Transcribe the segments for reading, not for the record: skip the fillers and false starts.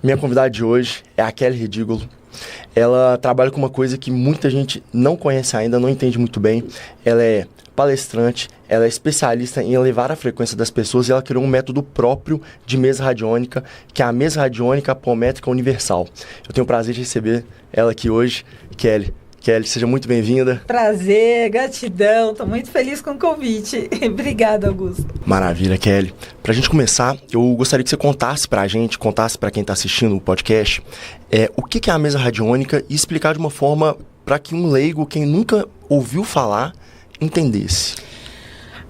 Minha convidada de hoje é a Kelly Redígulo. Ela trabalha com uma coisa que muita gente não conhece ainda, não entende muito bem. Ela é palestrante, ela é especialista em elevar a frequência das pessoas e ela criou um método próprio de mesa radiônica, que é a mesa radiônica apométrica universal. Eu tenho o prazer de receber ela aqui hoje, Kelly. Kelly, seja muito bem-vinda. Prazer, gratidão, estou muito feliz com o convite. Obrigada, Augusto. Maravilha, Kelly. Pra gente começar, eu gostaria que você contasse pra gente, contasse pra quem tá assistindo o podcast, o que é a mesa radiônica e explicar de uma forma para que um leigo, quem nunca ouviu falar, entendesse.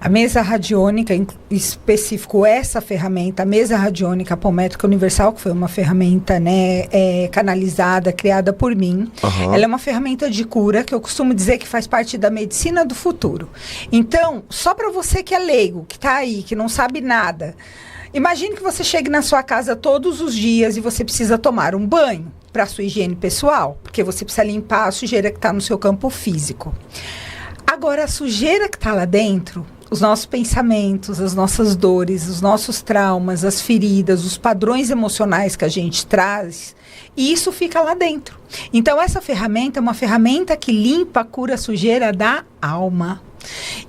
A mesa radiônica, em específico essa ferramenta, a mesa radiônica apométrica universal, que foi uma ferramenta canalizada, criada por mim. Uhum. Ela é uma ferramenta de cura que eu costumo dizer que faz parte da medicina do futuro. Então, só para você que é leigo, que está aí, que não sabe nada, imagine que você chegue na sua casa todos os dias e você precisa tomar um banho para a sua higiene pessoal, porque você precisa limpar a sujeira que está no seu campo físico. Agora, a sujeira que está lá dentro, os nossos pensamentos, as nossas dores, os nossos traumas, as feridas, os padrões emocionais que a gente traz, e isso fica lá dentro. Então, essa ferramenta é uma ferramenta que limpa, cura a sujeira da alma.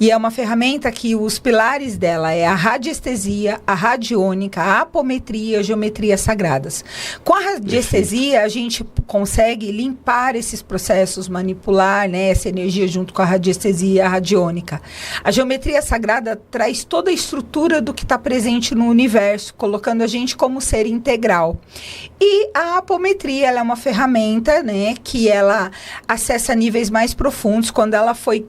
E é uma ferramenta que os pilares dela é a radiestesia, a radiônica, a apometria, a geometria sagradas. Com a radiestesia, a gente consegue limpar esses processos, manipular, né, essa energia junto com a radiestesia e a radiônica. A geometria sagrada traz toda a estrutura do que está presente no universo, colocando a gente como ser integral. E a apometria, ela é uma ferramenta, né, que ela acessa níveis mais profundos. Quando ela foi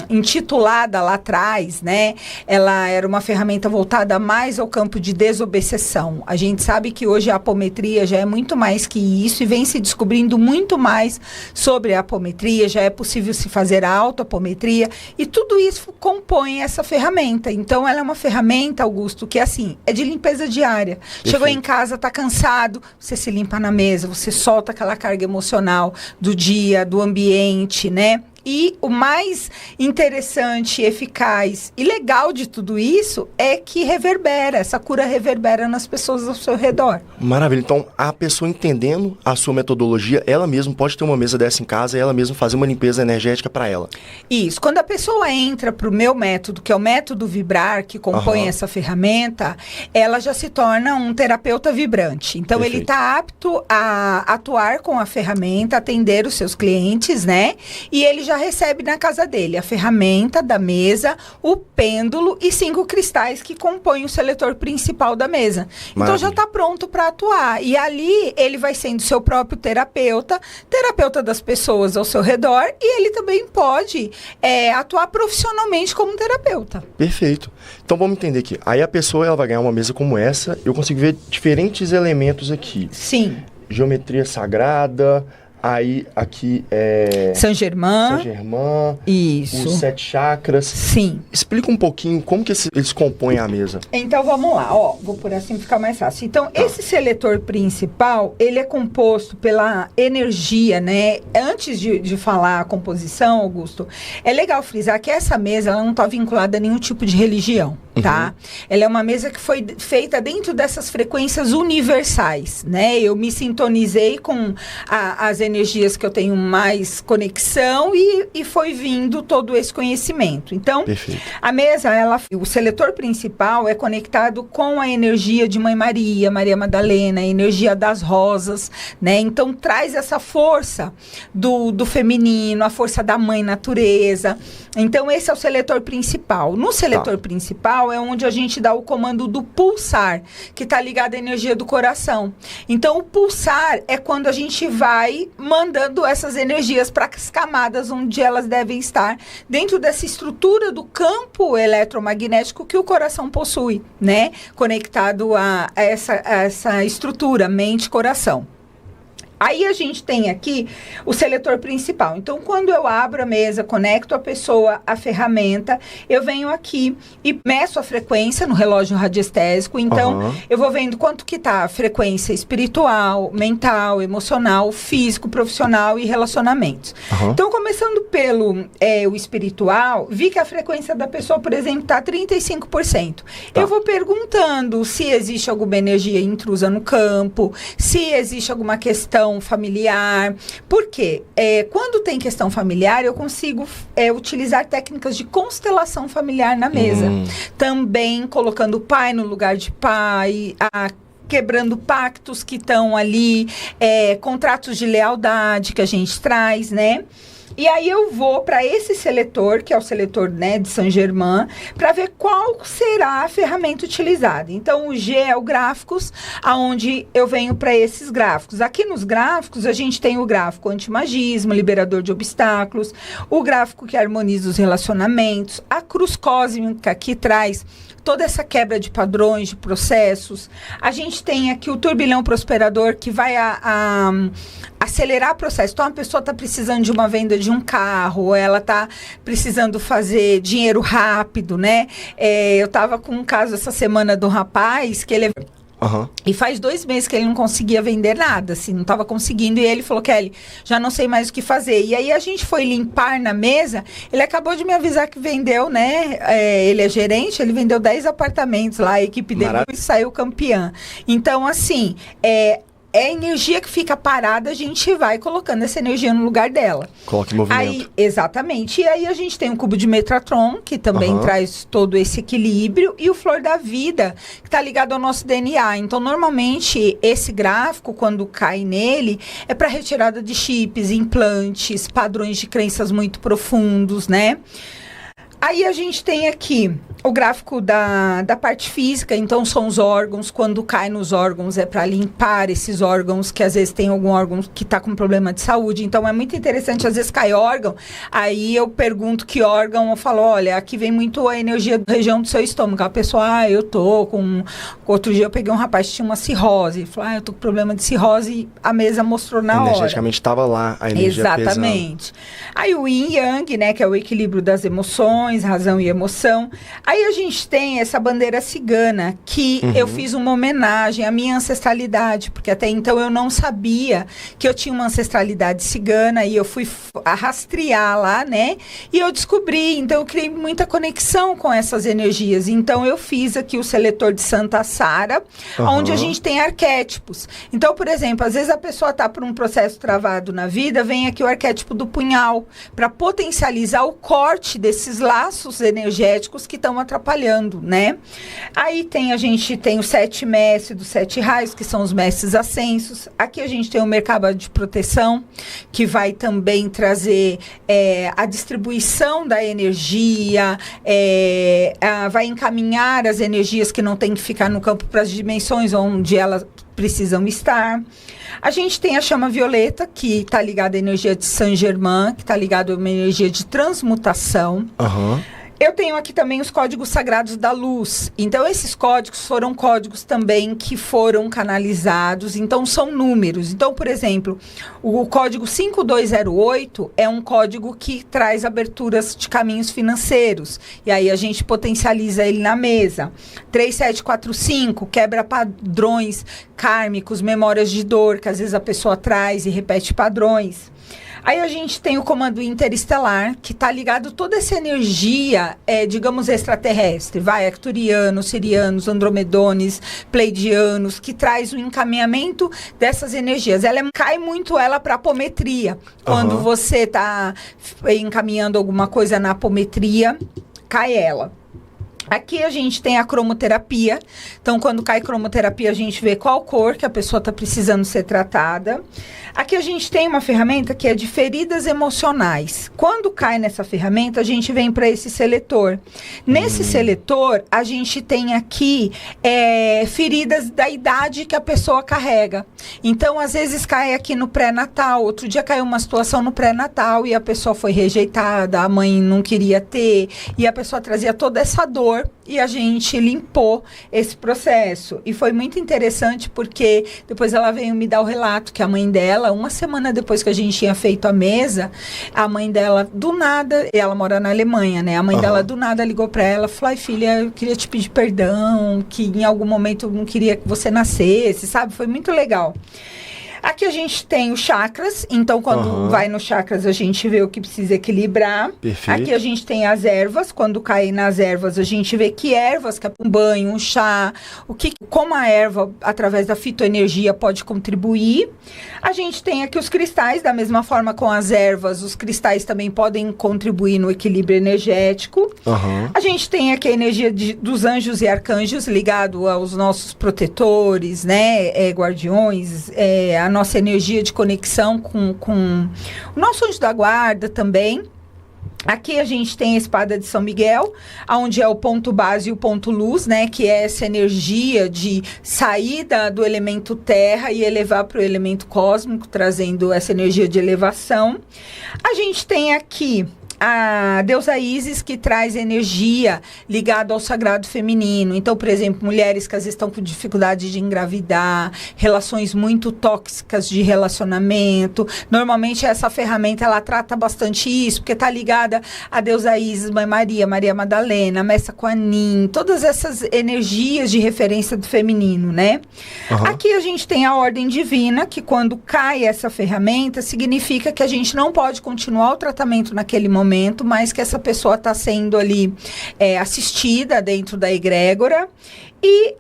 intitulada lá atrás, né? Ela era uma ferramenta voltada mais ao campo de desobsessão. A gente sabe que hoje a apometria já é muito mais que isso e vem se descobrindo muito mais sobre a apometria. Já é possível se fazer a autoapometria e tudo isso compõe essa ferramenta. Então, ela é uma ferramenta, Augusto, que assim, é de limpeza diária. Perfeito. Chegou em casa, tá cansado, você se limpa na mesa, você solta aquela carga emocional do dia, do ambiente, né? E o mais interessante, eficaz e legal de tudo isso é que reverbera, essa cura reverbera nas pessoas ao seu redor. Maravilha. Então, a pessoa entendendo a sua metodologia, ela mesma pode ter uma mesa dessa em casa e ela mesma fazer uma limpeza energética para ela. Isso. Quando a pessoa entra para o meu método, que é o método Vibrar, que compõe essa ferramenta, ela já se torna um terapeuta vibrante. Então, Perfeito. Ele está apto a atuar com a ferramenta, atender os seus clientes, né? E ele já recebe na casa dele a ferramenta da mesa, o pêndulo e 5 cristais que compõem o seletor principal da mesa. Maravilha. Então já está pronto para atuar. E ali ele vai sendo seu próprio terapeuta das pessoas ao seu redor, e ele também pode atuar profissionalmente como terapeuta. Perfeito. Então vamos entender aqui. Aí a pessoa ela vai ganhar uma mesa como essa, eu consigo ver diferentes elementos aqui. Sim. Geometria sagrada. Aí, aqui é... Saint Germain. Isso. Os 7 chakras. Sim. Explica um pouquinho como que eles compõem a mesa. Então, vamos lá. Vou por assim ficar mais fácil. Então, esse seletor principal, ele é composto pela energia, né? Antes de falar a composição, Augusto, é legal frisar que essa mesa, ela não está vinculada a nenhum tipo de religião, tá? Ela é uma mesa que foi feita dentro dessas frequências universais, né? Eu me sintonizei com as energias que eu tenho mais conexão e foi vindo todo esse conhecimento. Então, Perfeito. A mesa, o seletor principal é conectado com a energia de Mãe Maria, Maria Madalena, a energia das rosas, né? Então, traz essa força do feminino, a força da mãe natureza. Então, esse é o seletor principal. No seletor principal é onde a gente dá o comando do pulsar, que está ligado à energia do coração. Então, o pulsar é quando a gente vai mandando essas energias para as camadas onde elas devem estar, dentro dessa estrutura do campo eletromagnético que o coração possui, né? Conectado a essa estrutura, mente-coração. Aí a gente tem aqui o seletor principal. Então, quando eu abro a mesa, conecto a pessoa à ferramenta, eu venho aqui e meço a frequência no relógio radiestésico. Então, eu vou vendo quanto que tá a frequência espiritual, mental, emocional, físico, profissional e relacionamentos. Então, começando pelo o espiritual, vi que a frequência da pessoa, por exemplo, está 35%. Eu vou perguntando se existe alguma energia intrusa no campo, se existe alguma questão familiar. Por quê? Quando tem questão familiar, eu consigo utilizar técnicas de constelação familiar na mesa. Também colocando o pai no lugar de pai, quebrando pactos que estão ali, contratos de lealdade que a gente traz, né? E aí eu vou para esse seletor, que é o seletor, né, de Saint-Germain, para ver qual será a ferramenta utilizada. Então, o G é o gráficos, aonde eu venho para esses gráficos. Aqui nos gráficos, a gente tem o gráfico antimagismo, liberador de obstáculos, o gráfico que harmoniza os relacionamentos, a cruz cósmica, que traz toda essa quebra de padrões, de processos. A gente tem aqui o turbilhão prosperador, que vai acelerar o processo. Então, a pessoa está precisando de uma venda de um carro, ela está precisando fazer dinheiro rápido, né? Eu estava com um caso essa semana do rapaz, que ele e faz 2 meses que ele não conseguia vender nada, assim, não estava conseguindo, e ele falou, Kelly, já não sei mais o que fazer. E aí a gente foi limpar na mesa, ele acabou de me avisar que vendeu, né, ele é gerente, ele vendeu 10 apartamentos lá, a equipe dele saiu campeã. Então, assim, energia que fica parada, a gente vai colocando essa energia no lugar dela. Coloca em movimento. Aí, exatamente. E aí a gente tem o cubo de Metatron, que também traz todo esse equilíbrio, e o Flor da Vida, que está ligado ao nosso DNA. Então, normalmente, esse gráfico, quando cai nele, é para retirada de chips, implantes, padrões de crenças muito profundos, né? Aí a gente tem aqui o gráfico da parte física, então são os órgãos, quando cai nos órgãos é para limpar esses órgãos, que às vezes tem algum órgão que está com problema de saúde, então é muito interessante, às vezes cai órgão, aí eu pergunto que órgão, eu falo, olha, aqui vem muito a energia da região do seu estômago, a pessoa, eu tô com... Outro dia eu peguei um rapaz que tinha uma cirrose, ele falou, eu tô com problema de cirrose, e a mesa mostrou na hora. Energeticamente estava lá a energia exatamente. Pesando. Aí o Yin Yang, né, que é o equilíbrio das emoções, razão e emoção. Aí a gente tem essa bandeira cigana, que eu fiz uma homenagem à minha ancestralidade, porque até então eu não sabia que eu tinha uma ancestralidade cigana, e eu fui rastrear lá, né? E eu descobri, então eu criei muita conexão com essas energias. Então eu fiz aqui o seletor de Santa Sara, onde a gente tem arquétipos. Então, por exemplo, às vezes a pessoa está por um processo travado na vida, vem aqui o arquétipo do punhal, para potencializar o corte desses laços energéticos que estão atrapalhando, né? Aí a gente tem os 7 mestres dos 7 raios, que são os mestres ascensos. Aqui a gente tem o Merkaba de proteção, que vai também trazer a distribuição da energia, vai encaminhar as energias que não tem que ficar no campo para as dimensões onde elas precisam estar. A gente tem a chama violeta, que está ligada à energia de Saint-Germain, que está ligada a uma energia de transmutação. Eu tenho aqui também os códigos sagrados da luz. Então, esses códigos foram códigos também que foram canalizados. Então, são números. Então, por exemplo, o código 5208 é um código que traz aberturas de caminhos financeiros. E aí, a gente potencializa ele na mesa. 3745 quebra padrões kármicos, memórias de dor, que às vezes a pessoa traz e repete padrões. Aí a gente tem o comando interestelar, que está ligado toda essa energia, digamos, extraterrestre. Vai, arcturianos, sirianos, andromedones, pleidianos, que traz o encaminhamento dessas energias. Cai muito ela para apometria. Quando você está encaminhando alguma coisa na apometria, cai ela. Aqui a gente tem a cromoterapia. Então, quando cai cromoterapia, a gente vê qual cor que a pessoa está precisando ser tratada. Aqui a gente tem uma ferramenta que é de feridas emocionais. Quando cai nessa ferramenta, a gente vem para esse seletor. Nesse seletor, a gente tem aqui feridas da idade que a pessoa carrega. Então, às vezes cai aqui no pré-natal. Outro dia caiu uma situação no pré-natal e a pessoa foi rejeitada, a mãe não queria ter, e a pessoa trazia toda essa dor vapor e a gente limpou esse processo. E foi muito interessante porque depois ela veio me dar o relato que a mãe dela, uma semana depois que a gente tinha feito a mesa, a mãe dela, do nada, ela mora na Alemanha, né? A mãe dela, do nada, ligou para ela e falou: ai, filha, eu queria te pedir perdão, que em algum momento eu não queria que você nascesse, sabe? Foi muito legal. Aqui a gente tem os chakras, então quando vai nos chakras a gente vê o que precisa equilibrar. Perfeito. Aqui a gente tem as ervas, quando cai nas ervas a gente vê que ervas, que é um banho, um chá, como a erva, através da fitoenergia, pode contribuir. A gente tem aqui os cristais, da mesma forma com as ervas, os cristais também podem contribuir no equilíbrio energético. A gente tem aqui a energia dos anjos e arcanjos, ligado aos nossos protetores, né, guardiões, a nossa energia de conexão com o nosso anjo da guarda também. Aqui a gente tem a espada de São Miguel, onde é o ponto base e o ponto luz, né? Que é essa energia de saída do elemento terra e elevar para o elemento cósmico, trazendo essa energia de elevação. A gente tem aqui a deusa Ísis, que traz energia ligada ao sagrado feminino. Então, por exemplo, mulheres que às vezes estão com dificuldade de engravidar, relações muito tóxicas de relacionamento. Normalmente essa ferramenta ela trata bastante isso, porque está ligada a deusa Ísis, Mãe Maria, Maria Madalena, Messa Quanin, todas essas energias de referência do feminino, né? Aqui a gente tem a ordem divina, que quando cai essa ferramenta, significa que a gente não pode continuar o tratamento naquele momento, mas que essa pessoa está sendo ali assistida dentro da egrégora. E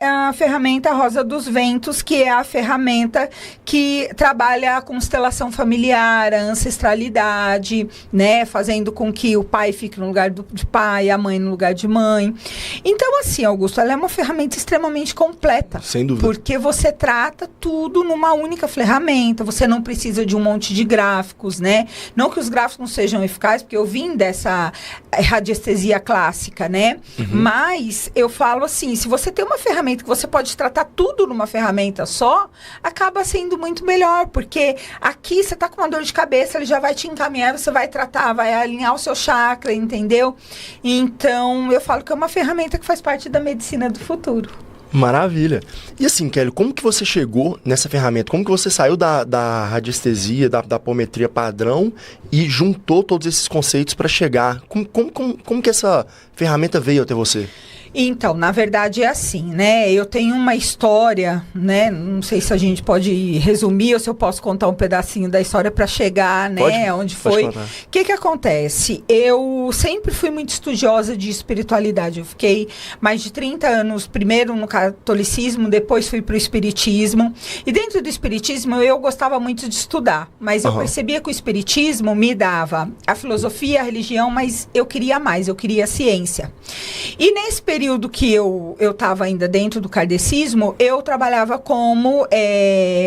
a ferramenta Rosa dos Ventos, que é a ferramenta que trabalha a constelação familiar, a ancestralidade, né? Fazendo com que o pai fique no lugar de pai, a mãe no lugar de mãe. Então, assim, Augusto, ela é uma ferramenta extremamente completa. Sem dúvida. Porque você trata tudo numa única ferramenta. Você não precisa de um monte de gráficos, né? Não que os gráficos não sejam eficazes, porque eu vim dessa radiestesia clássica, né? Mas eu falo assim, se você tem uma ferramenta que você pode tratar tudo numa ferramenta só, acaba sendo muito melhor, porque aqui você tá com uma dor de cabeça, ele já vai te encaminhar, você vai tratar, vai alinhar o seu chakra, entendeu? Então, eu falo que é uma ferramenta que faz parte da medicina do futuro. Maravilha. E assim, Kelly, como que você chegou nessa ferramenta? Como que você saiu da radiestesia, da apometria padrão e juntou todos esses conceitos para chegar? Como que essa ferramenta veio até você? Então, na verdade é assim, né? Eu tenho uma história, né? Não sei se a gente pode resumir ou se eu posso contar um pedacinho da história para chegar, né? Onde foi. O que acontece? Eu sempre fui muito estudiosa de espiritualidade. Eu fiquei mais de 30 anos, primeiro no catolicismo, depois fui para o espiritismo. E dentro do espiritismo eu gostava muito de estudar, mas eu percebia que o espiritismo me dava a filosofia, a religião, mas eu queria mais, eu queria a ciência. E nesse período que eu estava ainda dentro do kardecismo, eu trabalhava como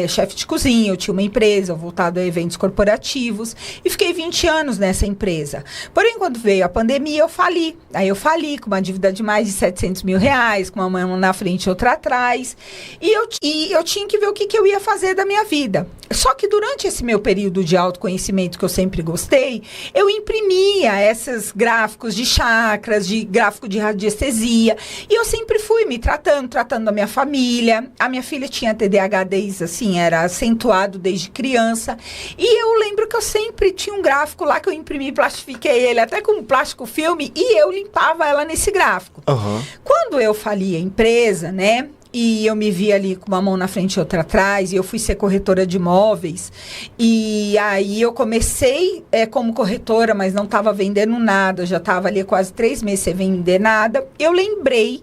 chefe de cozinha, eu tinha uma empresa voltada a eventos corporativos e fiquei 20 anos nessa empresa. Porém, quando veio a pandemia, eu fali. Aí eu fali com uma dívida de mais de 700 mil reais, com uma mão na frente e outra atrás. E eu tinha que ver o que eu ia fazer da minha vida. Só que durante esse meu período de autoconhecimento, que eu sempre gostei, eu imprimia esses gráficos de chakras, de gráfico de radiestesia. E eu sempre fui me tratando da minha família. A minha filha tinha TDAH desde, assim, era acentuado desde criança. E eu lembro que eu sempre tinha um gráfico lá que eu imprimi, plastifiquei ele até com plástico filme e eu limpava ela nesse gráfico. Quando eu fali a empresa, né? E eu me vi ali com uma mão na frente e outra atrás, e eu fui ser corretora de imóveis. E aí eu comecei como corretora, mas não estava vendendo nada, já estava ali quase 3 meses sem vender nada. Eu lembrei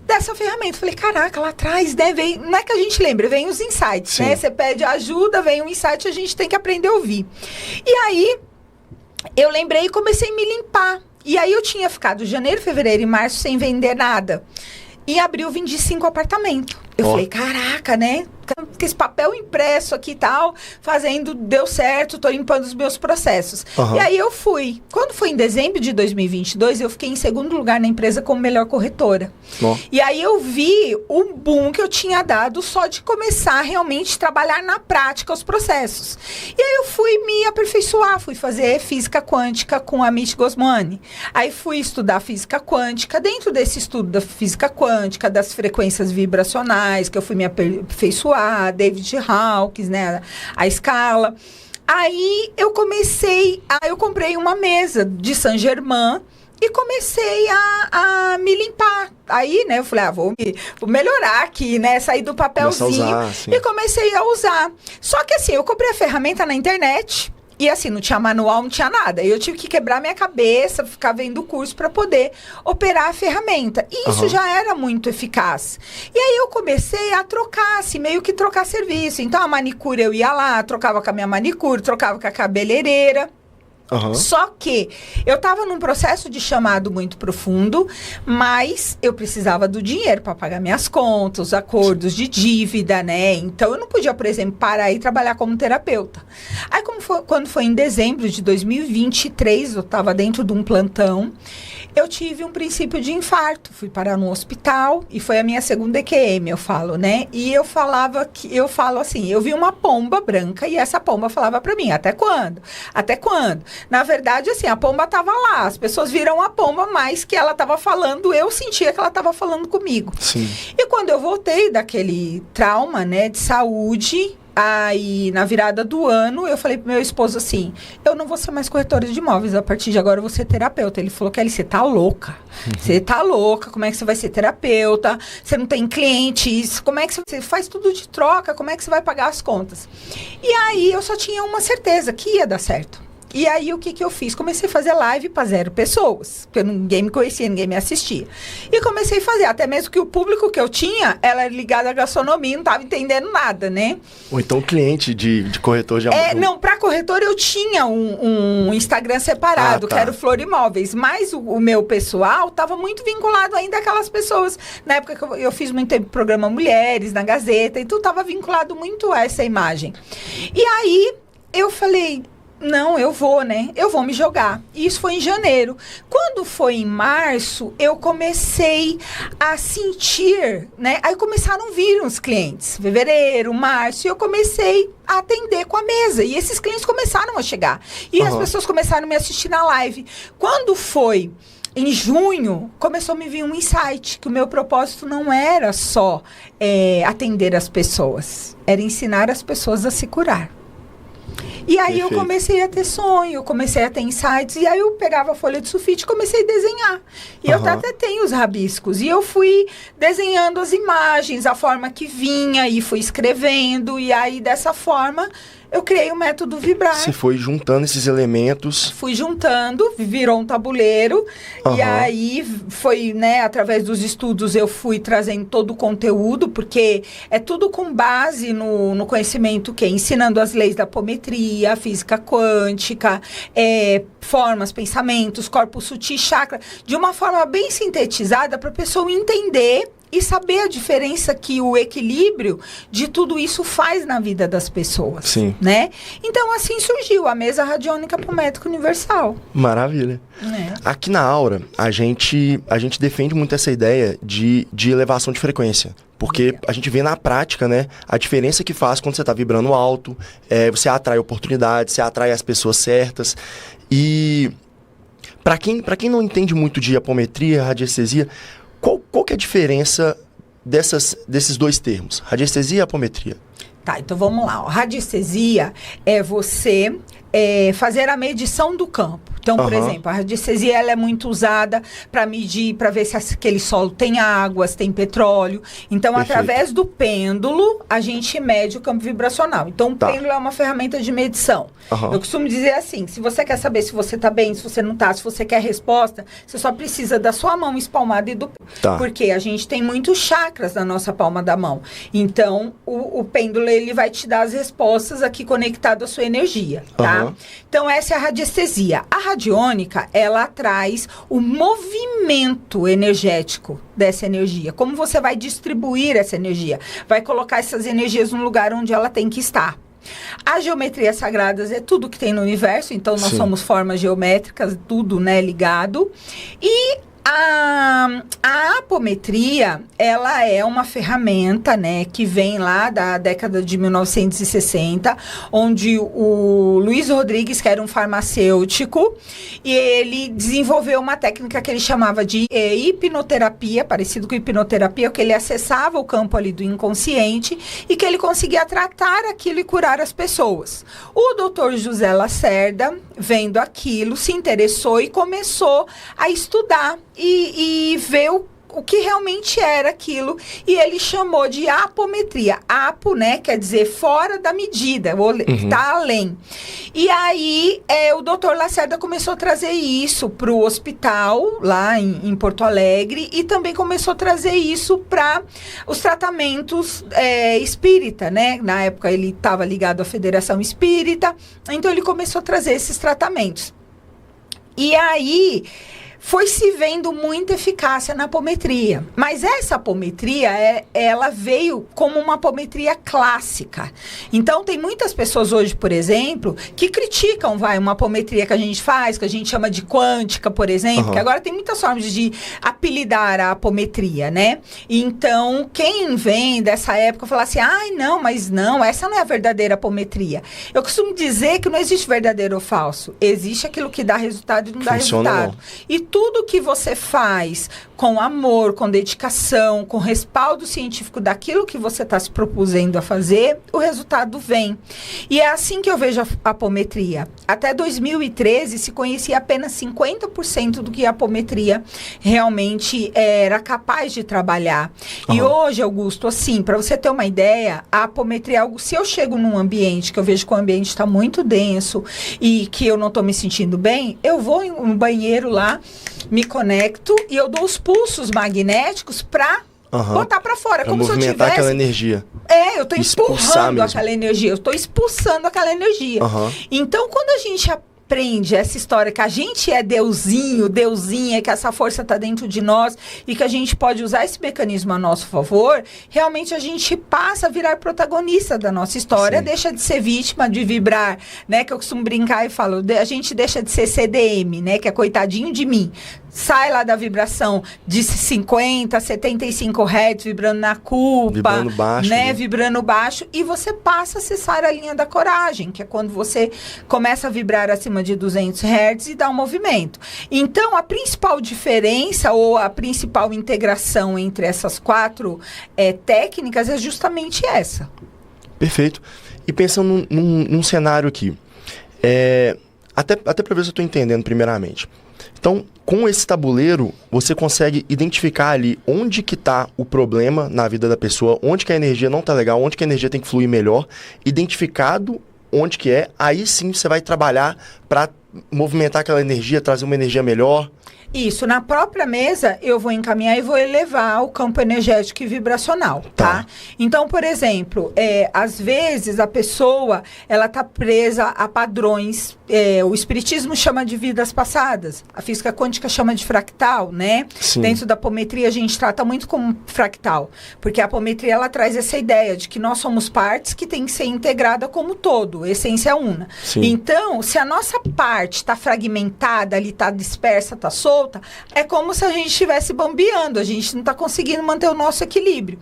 dessa ferramenta, falei, caraca, lá atrás, né, não é que a gente lembra, vem os insights, né? Você pede ajuda, vem um insight, a gente tem que aprender a ouvir. E aí, eu lembrei e comecei a me limpar. E aí eu tinha ficado janeiro, fevereiro e março sem vender nada. Em abril, vendi 5 apartamentos. Eu falei, caraca, né? Esse papel impresso aqui e tal, deu certo, tô limpando os meus processos. E aí eu fui. Quando foi em dezembro de 2022, eu fiquei em segundo lugar na empresa como melhor corretora. E aí eu vi o boom que eu tinha dado só de começar realmente a trabalhar na prática os processos. E aí eu fui me aperfeiçoar, fui fazer física quântica com a Amit Goswami. Aí fui estudar física quântica. Dentro desse estudo da física quântica, das frequências vibracionais, que eu fui me aperfeiçoar, David Hawkins, né, a escala. Aí eu comprei uma mesa de Saint-Germain e comecei a me limpar. Aí, né, eu falei, vou melhorar aqui, né, sair do papelzinho e comecei a usar. Só que assim, eu comprei a ferramenta na internet. E assim, não tinha manual, não tinha nada. Eu tive que quebrar minha cabeça, ficar vendo o curso para poder operar a ferramenta. E isso já era muito eficaz. E aí eu comecei a trocar, assim, meio que trocar serviço. Então a manicure eu ia lá, trocava com a minha manicure, trocava com a cabeleireira. Só que eu estava num processo de chamado muito profundo, mas eu precisava do dinheiro para pagar minhas contas, os acordos de dívida, né? Então, eu não podia, por exemplo, parar e trabalhar como terapeuta. Aí, quando foi em dezembro de 2023, eu estava dentro de um plantão, eu tive um princípio de infarto. Fui parar no hospital e foi a minha segunda EQM, eu falo, né? E eu falo assim, eu vi uma pomba branca e essa pomba falava para mim, até quando? Até quando? Na verdade, assim, a pomba estava lá, as pessoas viram a pomba, mas que ela estava falando, eu sentia que ela estava falando comigo. Sim. E quando eu voltei daquele trauma, né, de saúde, aí na virada do ano, eu falei pro meu esposo assim, eu não vou ser mais corretora de imóveis, a partir de agora eu vou ser terapeuta. Ele falou, Kelly, você tá louca, você tá louca, como é que você vai ser terapeuta, você não tem clientes, como é que você faz tudo de troca, como é que você vai pagar as contas? E aí eu só tinha uma certeza, que ia dar certo. E aí, o que eu fiz? Comecei a fazer live para 0 pessoas, porque ninguém me conhecia, ninguém me assistia. E comecei a fazer, até mesmo que o público que eu tinha, ela era ligada à gastronomia, não estava entendendo nada, né? Ou então cliente de corretor de não, para corretor eu tinha um Instagram separado, que era o Flor Imóveis, mas o meu pessoal estava muito vinculado ainda àquelas pessoas. Na época que eu fiz muito programa Mulheres, na Gazeta, então estava vinculado muito a essa imagem. E aí, eu falei... Não, eu vou, né? Eu vou me jogar. E isso foi em janeiro. Quando foi em março, eu comecei a sentir, né? Aí começaram a vir uns clientes. Fevereiro, março, e eu comecei a atender com a mesa. E esses clientes começaram a chegar. E as pessoas começaram a me assistir na live. Quando foi em junho, começou a me vir um insight, que o meu propósito não era só atender as pessoas. Era ensinar as pessoas a se curar. E aí eu comecei a ter sonho, eu comecei a ter insights, e aí eu pegava a folha de sulfite e comecei a desenhar. E eu até tenho os rabiscos. E eu fui desenhando as imagens, a forma que vinha, e fui escrevendo, e aí dessa forma... Eu criei o método Vibrar. Você foi juntando esses elementos. Fui juntando, virou um tabuleiro. E aí foi, né, através dos estudos eu fui trazendo todo o conteúdo, porque é tudo com base no conhecimento que é ensinando as leis da apometria, a física quântica, formas, pensamentos, corpo sutil, chakra, de uma forma bem sintetizada para a pessoa entender e saber a diferença que o equilíbrio de tudo isso faz na vida das pessoas. Sim. Né? Então, assim surgiu a mesa radiônica apométrica universal. Maravilha. Aqui na Aura, a gente defende muito essa ideia de elevação de frequência. Porque a gente vê na prática, né, a diferença que faz quando você está vibrando alto, você atrai oportunidades, você atrai as pessoas certas. E para quem não entende muito de apometria, radiestesia, qual que é a diferença desses dois termos, radiestesia e apometria? Tá, então vamos lá. Radiestesia é você fazer a medição do campo. Então, por exemplo, a radiestesia ela é muito usada para medir, para ver se aquele solo tem águas, tem petróleo. Então, através do pêndulo, a gente mede o campo vibracional. Então, o pêndulo é uma ferramenta de medição. Eu costumo dizer assim, se você quer saber se você está bem, se você não está, se você quer resposta, você só precisa da sua mão espalmada e do... Porque a gente tem muitos chakras na nossa palma da mão. Então, o pêndulo, ele vai te dar as respostas aqui conectado à sua energia, tá? tá? Então, essa é a radiestesia. A radiônica, ela traz o movimento energético dessa energia. Como você vai distribuir essa energia? Vai colocar essas energias no lugar onde ela tem que estar. As geometrias sagradas é tudo que tem no universo, então nós somos formas geométricas, tudo, né, ligado. E a apometria, ela é uma ferramenta, né, que vem lá da década de 1960, onde o Luiz Rodrigues, que era um farmacêutico, e ele desenvolveu uma técnica que ele chamava de hipnoterapia, parecido com hipnoterapia, que ele acessava o campo ali do inconsciente e que ele conseguia tratar aquilo e curar as pessoas. O doutor José Lacerda, vendo aquilo, se interessou e começou a estudar e ver o que realmente era aquilo, e ele chamou de apometria. Apo, né, quer dizer fora da medida, tá além. E aí, o doutor Lacerda começou a trazer isso para o hospital, lá em Porto Alegre, e também começou a trazer isso para os tratamentos espírita, né? Na época ele estava ligado à Federação Espírita, então ele começou a trazer esses tratamentos. E aí foi se vendo muita eficácia na apometria. Mas essa apometria, ela veio como uma apometria clássica. Então, tem muitas pessoas hoje, por exemplo, que criticam, uma apometria que a gente faz, que a gente chama de quântica, por exemplo, que agora tem muitas formas de apelidar a apometria, né? Então, quem vem dessa época fala assim, não, mas não, essa não é a verdadeira apometria. Eu costumo dizer que não existe verdadeiro ou falso. Existe aquilo que dá resultado e não dá resultado. E tudo que você faz com amor, com dedicação, com respaldo científico daquilo que você está se propusendo a fazer, o resultado vem. E é assim que eu vejo a apometria. Até 2013 se conhecia apenas 50% do que a apometria realmente era capaz de trabalhar. E hoje, Augusto, assim, para você ter uma ideia, a apometria é algo, se eu chego num ambiente que eu vejo que o ambiente está muito denso e que eu não estou me sentindo bem, eu vou em um banheiro lá, me conecto e eu dou os pulsos magnéticos para botar para fora, como se eu tivesse aquela energia. Eu estou empurrando aquela energia, eu estou expulsando aquela energia. Então, quando a gente aprende essa história que a gente é deusinho, deusinha, que essa força está dentro de nós e que a gente pode usar esse mecanismo a nosso favor, realmente a gente passa a virar protagonista da nossa história, deixa de ser vítima, de vibrar, né? Que eu costumo brincar e falo, a gente deixa de ser CDM, né? Que é coitadinho de mim. Sai lá da vibração de 50, 75 Hz, vibrando na culpa, vibrando baixo, né? Vibrando baixo, e você passa a acessar a linha da coragem, que é quando você começa a vibrar acima de 200 Hz e dá um movimento. Então, a principal diferença ou a principal integração entre essas quatro técnicas é justamente essa. Perfeito. E pensando num cenário aqui, até para ver se eu estou entendendo primeiramente. Então, com esse tabuleiro, você consegue identificar ali onde que está o problema na vida da pessoa, onde que a energia não está legal, onde que a energia tem que fluir melhor. Identificado onde que aí sim você vai trabalhar para movimentar aquela energia, trazer uma energia melhor. Isso, na própria mesa eu vou encaminhar e vou elevar o campo energético e vibracional, tá? Então, por exemplo, às vezes a pessoa, ela tá presa a padrões, o espiritismo chama de vidas passadas, a física quântica chama de fractal, né? Sim. Dentro da apometria a gente trata muito como fractal, porque a apometria ela traz essa ideia de que nós somos partes que tem que ser integrada como todo, essência una. Sim. Então, se a nossa parte está fragmentada, ali está dispersa, está solta, é como se a gente estivesse bambeando, a gente não está conseguindo manter o nosso equilíbrio.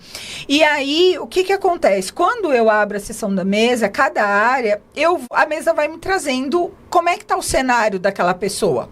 E aí, o que acontece? Quando eu abro a sessão da mesa, cada área, a mesa vai me trazendo como é que está o cenário daquela pessoa.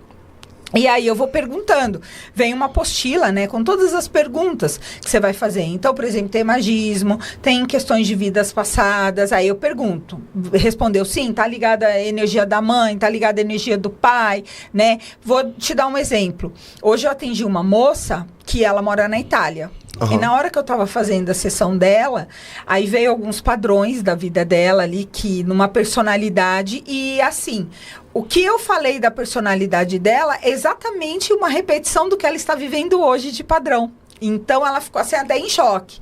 E aí eu vou perguntando, vem uma apostila, né, com todas as perguntas que você vai fazer. Então, por exemplo, tem magismo, tem questões de vidas passadas, aí eu pergunto, respondeu sim, tá ligada à energia da mãe, tá ligada à energia do pai, né? Vou te dar um exemplo. Hoje eu atendi uma moça que ela mora na Itália. E na hora que eu estava fazendo a sessão dela, aí veio alguns padrões da vida dela ali, que numa personalidade, e assim, o que eu falei da personalidade dela é exatamente uma repetição do que ela está vivendo hoje de padrão. Então, ela ficou assim, até em choque.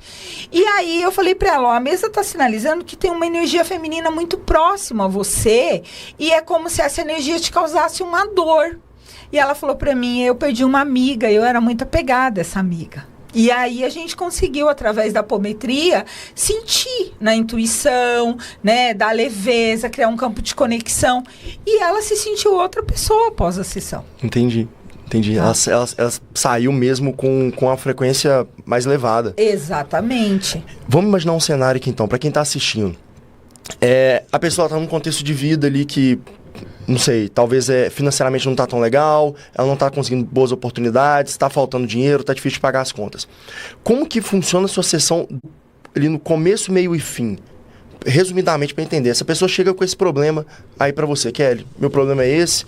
E aí, eu falei pra ela, ó, a mesa tá sinalizando que tem uma energia feminina muito próxima a você e é como se essa energia te causasse uma dor. E ela falou pra mim, eu perdi uma amiga, eu era muito apegada a essa amiga. E aí a gente conseguiu, através da apometria, sentir na intuição, né, da leveza, criar um campo de conexão. E ela se sentiu outra pessoa após a sessão. Entendi. Ela saiu mesmo com a frequência mais elevada. Exatamente. Vamos imaginar um cenário aqui, então, para quem está assistindo. A pessoa está num contexto de vida ali que, não sei, talvez financeiramente não está tão legal, ela não está conseguindo boas oportunidades, está faltando dinheiro, está difícil de pagar as contas. Como que funciona a sua sessão ali no começo, meio e fim? Resumidamente, para entender, essa pessoa chega com esse problema aí para você, Kelly, meu problema é esse,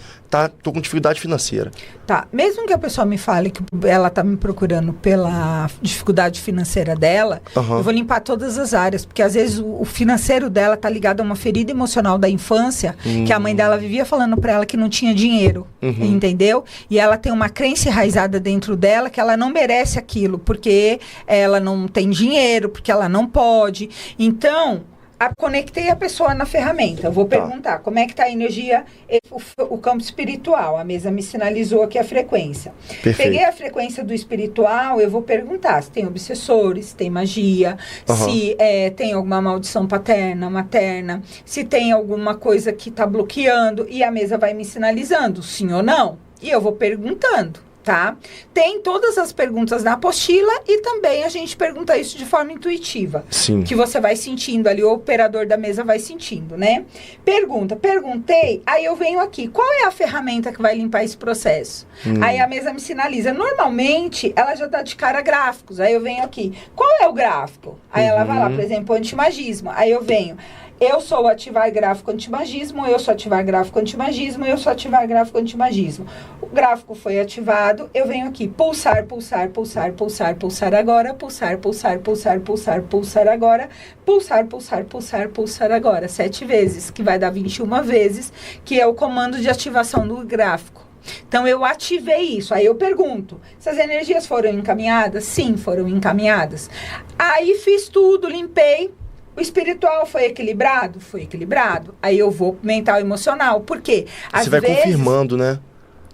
tô com dificuldade financeira. Tá, mesmo que a pessoa me fale que ela tá me procurando pela dificuldade financeira dela, eu vou limpar todas as áreas, porque às vezes o financeiro dela tá ligado a uma ferida emocional da infância, que a mãe dela vivia falando para ela que não tinha dinheiro, entendeu? E ela tem uma crença enraizada dentro dela que ela não merece aquilo, porque ela não tem dinheiro, porque ela não pode. Então, conectei a pessoa na ferramenta. Eu vou perguntar como é que está a energia, o campo espiritual. A mesa me sinalizou aqui a frequência. Perfeito. Peguei a frequência do espiritual, eu vou perguntar se tem obsessores, se tem magia, se tem alguma maldição paterna, materna, se tem alguma coisa que está bloqueando, e a mesa vai me sinalizando, sim ou não. E eu vou perguntando. Tá? Tem todas as perguntas na apostila e também a gente pergunta isso de forma intuitiva. Sim. Que você vai sentindo ali, o operador da mesa vai sentindo, né? Perguntei, aí eu venho aqui. Qual é a ferramenta que vai limpar esse processo? Aí a mesa me sinaliza. Normalmente, ela já dá de cara gráficos. Aí eu venho aqui. Qual é o gráfico? Aí ela vai lá, por exemplo, antimagismo. Aí eu venho. Eu sou ativar gráfico antimagismo, eu sou ativar gráfico antimagismo, eu sou ativar gráfico antimagismo. O gráfico foi ativado, eu venho aqui, pulsar, pulsar, pulsar, pulsar, pulsar agora, pulsar, pulsar, pulsar, pulsar, pulsar agora, pulsar, pulsar, pulsar, pulsar agora, 7 vezes, que vai dar 21 vezes, que é o comando de ativação do gráfico. Então, eu ativei isso. Aí eu pergunto, se as energias foram encaminhadas? Sim, foram encaminhadas. Aí fiz tudo, limpei. O espiritual foi equilibrado? Foi equilibrado. Aí eu vou pro mental e emocional. Por quê? Você vai confirmando, né?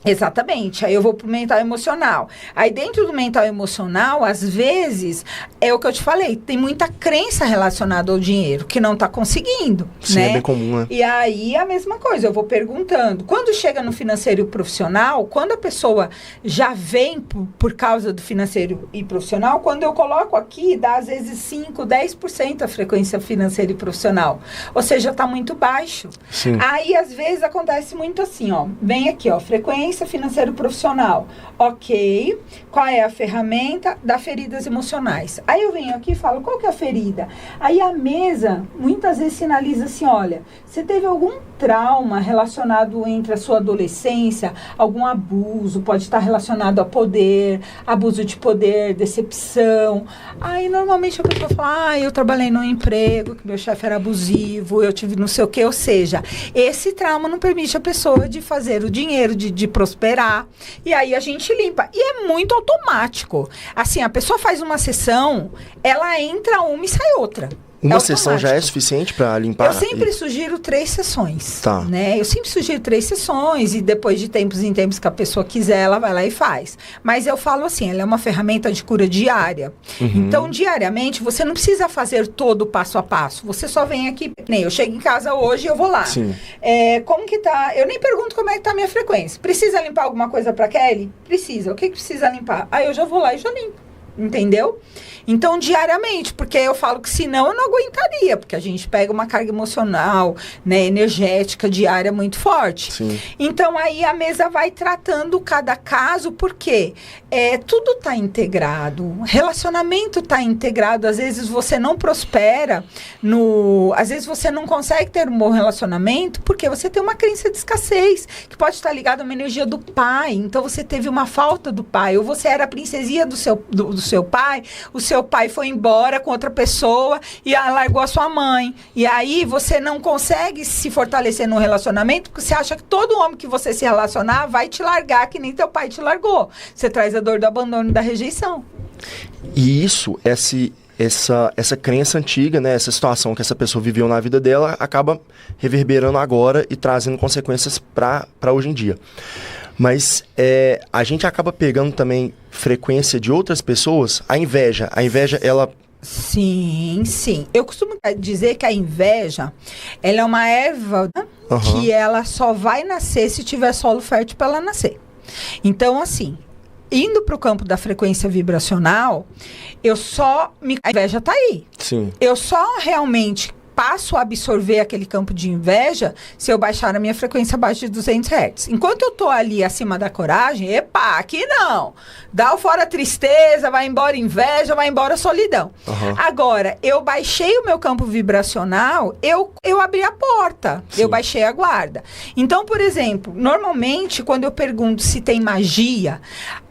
Exatamente, aí eu vou pro mental emocional. Aí dentro do mental emocional, às vezes, é o que eu te falei, tem muita crença relacionada ao dinheiro, que não tá conseguindo, Sim, né? É bem comum, né? E aí, a mesma coisa, eu vou perguntando. Quando chega no financeiro e profissional, quando a pessoa já vem por causa do financeiro e profissional, quando eu coloco aqui, dá às vezes 5, 10% a frequência financeira e profissional. Ou seja, tá muito baixo. Sim. Aí, às vezes, acontece muito assim, ó. Vem aqui, ó, frequência financeiro profissional. Ok. Qual é a ferramenta? Da feridas emocionais. Aí eu venho aqui e falo, qual que é a ferida? Aí a mesa, muitas vezes, sinaliza assim, olha, você teve algum trauma relacionado entre a sua adolescência, algum abuso, pode estar relacionado a poder, abuso de poder, decepção. Aí, normalmente, a pessoa fala, eu trabalhei num emprego, que meu chefe era abusivo, eu tive não sei o quê, ou seja, esse trauma não permite a pessoa de fazer o dinheiro, de prosperar, e aí a gente limpa, e é muito automático, assim, a pessoa faz uma sessão, ela entra uma e sai outra. Uma sessão já é suficiente para limpar? Eu sempre sugiro 3 sessões, tá. Né? Eu sempre sugiro 3 sessões e depois de tempos em tempos que a pessoa quiser, ela vai lá e faz. Mas eu falo assim, ela é uma ferramenta de cura diária. Então, diariamente, você não precisa fazer todo o passo a passo. Você só vem aqui, nem eu chego em casa hoje e eu vou lá. Sim. Como que tá? Eu nem pergunto como é que tá a minha frequência. Precisa limpar alguma coisa para Kelly? Precisa. O que precisa limpar? Aí eu já vou lá e já limpo. Entendeu? Então, diariamente, porque eu falo que senão eu não aguentaria, porque a gente pega uma carga emocional, né, energética, diária muito forte. Sim. Então, aí a mesa vai tratando cada caso, porque tudo está integrado, relacionamento está integrado, às vezes você não prospera, às vezes você não consegue ter um bom relacionamento, porque você tem uma crença de escassez, que pode estar ligada a uma energia do pai, então você teve uma falta do pai, ou você era a princesinha do seu pai, o seu pai foi embora com outra pessoa e largou a sua mãe. E aí você não consegue se fortalecer no relacionamento porque você acha que todo homem que você se relacionar vai te largar que nem teu pai te largou. Você traz a dor do abandono e da rejeição. E isso, essa crença antiga, né, essa situação que essa pessoa viveu na vida dela, acaba reverberando agora e trazendo consequências para hoje em dia. Mas a gente acaba pegando também frequência de outras pessoas. A inveja, ela... Sim, sim. Eu costumo dizer que a inveja, ela é uma erva, né, que ela só vai nascer se tiver solo fértil para ela nascer. Então, assim, indo para o campo da frequência vibracional, a inveja está aí. Sim. Eu só realmente passo a absorver aquele campo de inveja se eu baixar a minha frequência abaixo de 200 Hz. Enquanto eu tô ali acima da coragem, epa, aqui não. Dá o fora tristeza, vai embora inveja, vai embora solidão. Agora, eu baixei o meu campo vibracional, eu abri a porta, eu baixei a guarda. Então, por exemplo, normalmente, quando eu pergunto se tem magia,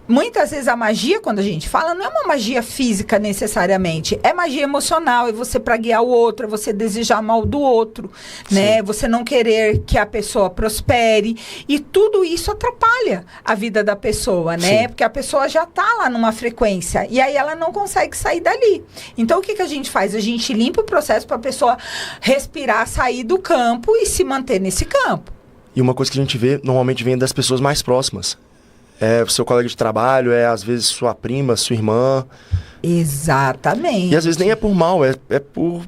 muitas vezes a magia, quando a gente fala, não é uma magia física necessariamente, é magia emocional, é você para guiar o outro, é você desejar mal do outro, né? Você não querer que a pessoa prospere, e tudo isso atrapalha a vida da pessoa, né? Porque a pessoa já tá lá numa frequência, e aí ela não consegue sair dali. Então, o que a gente faz? A gente limpa o processo para a pessoa respirar, sair do campo e se manter nesse campo. E uma coisa que a gente vê, normalmente vem das pessoas mais próximas. É o seu colega de trabalho, às vezes sua prima, sua irmã. Exatamente. E às vezes nem é por mal, é por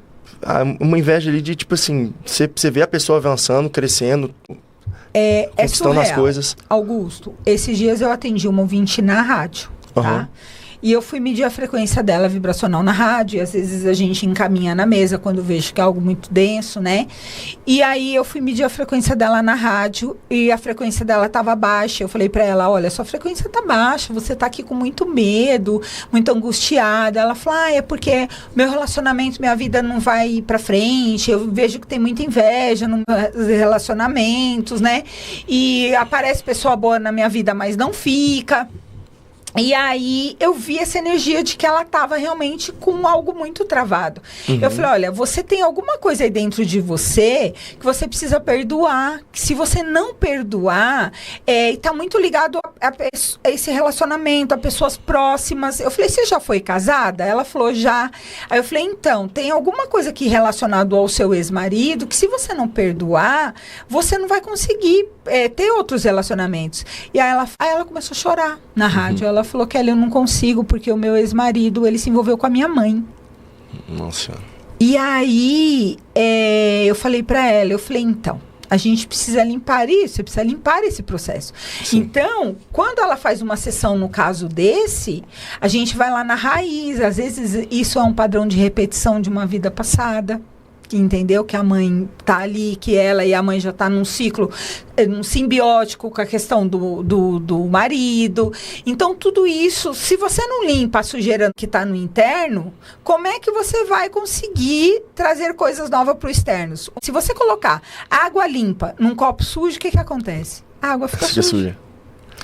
uma inveja ali de, tipo assim, você vê a pessoa avançando, crescendo, conquistando as coisas. Augusto, esses dias eu atendi uma ouvinte na rádio, tá? E eu fui medir a frequência dela vibracional na rádio, e às vezes a gente encaminha na mesa quando vejo que é algo muito denso, né? E aí eu fui medir a frequência dela na rádio, e a frequência dela estava baixa. Eu falei para ela, olha, sua frequência tá baixa, você tá aqui com muito medo, muito angustiada. Ela falou, é porque meu relacionamento, minha vida não vai para frente, eu vejo que tem muita inveja nos relacionamentos, né? E aparece pessoa boa na minha vida, mas não fica. E aí, eu vi essa energia de que ela estava realmente com algo muito travado. Eu falei, olha, você tem alguma coisa aí dentro de você que você precisa perdoar. Que se você não perdoar, está muito ligado a esse relacionamento, a pessoas próximas. Eu falei, você já foi casada? Ela falou, já. Aí eu falei, então, tem alguma coisa aqui relacionado ao seu ex-marido que se você não perdoar, você não vai conseguir ter outros relacionamentos. E aí ela começou a chorar na rádio. Ela falou, Kelly, eu não consigo porque o meu ex-marido, ele se envolveu com a minha mãe. Nossa. E aí, eu falei pra ela, então, a gente precisa limpar isso, você precisa limpar esse processo. Sim. Então, quando ela faz uma sessão no caso desse, a gente vai lá na raiz, às vezes isso é um padrão de repetição de uma vida passada. Entendeu? Que a mãe tá ali, que ela e a mãe já tá num ciclo, num simbiótico com a questão do marido. Então, tudo isso, se você não limpa a sujeira que tá no interno, como é que você vai conseguir trazer coisas novas pro externo? Se você colocar água limpa num copo sujo, o que acontece? A água fica suja.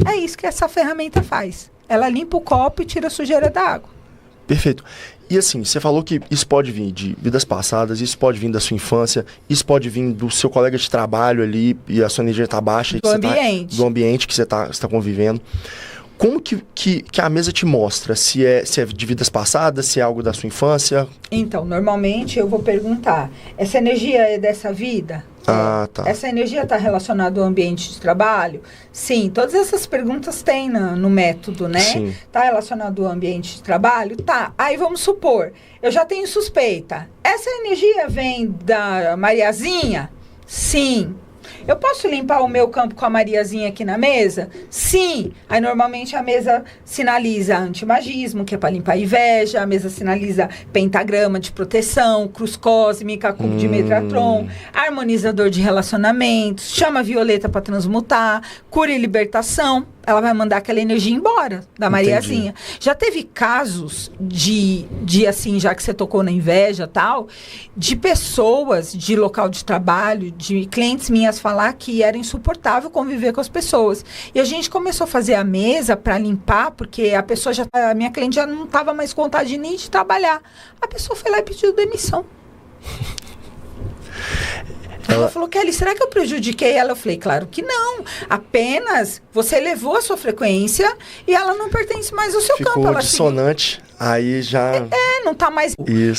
É isso que essa ferramenta faz. Ela limpa o copo e tira a sujeira da água. Perfeito. E assim, você falou que isso pode vir de vidas passadas, isso pode vir da sua infância, isso pode vir do seu colega de trabalho ali e a sua energia está baixa. Do ambiente. Do ambiente que você tá convivendo. Como que a mesa te mostra? Se é de vidas passadas, se é algo da sua infância? Então, normalmente eu vou perguntar, essa energia é dessa vida? Tá. Essa energia está relacionada ao ambiente de trabalho? Sim, todas essas perguntas tem no método, né? Sim. Está relacionado ao ambiente de trabalho? Tá. Aí vamos supor, eu já tenho suspeita. Essa energia vem da Mariazinha? Sim. Eu posso limpar o meu campo com a Mariazinha aqui na mesa? Sim. Aí, normalmente, a mesa sinaliza antimagismo, que é para limpar a inveja. A mesa sinaliza pentagrama de proteção, cruz cósmica, cubo de Metatron, harmonizador de relacionamentos, chama violeta para transmutar, cura e libertação. Ela vai mandar aquela energia embora da Mariazinha. Entendi. Já teve casos de assim, já que você tocou na inveja e tal, de pessoas de local de trabalho, de clientes minhas falar que era insuportável conviver com as pessoas. E a gente começou a fazer a mesa para limpar, porque a minha cliente já não estava mais com vontade nem de trabalhar. A pessoa foi lá e pediu demissão. Ela falou, Kelly, será que eu prejudiquei ela? Eu falei, claro que não. Apenas você elevou a sua frequência e ela não pertence mais ao seu campo. Ficou Ela dissonante, aí já... não tá mais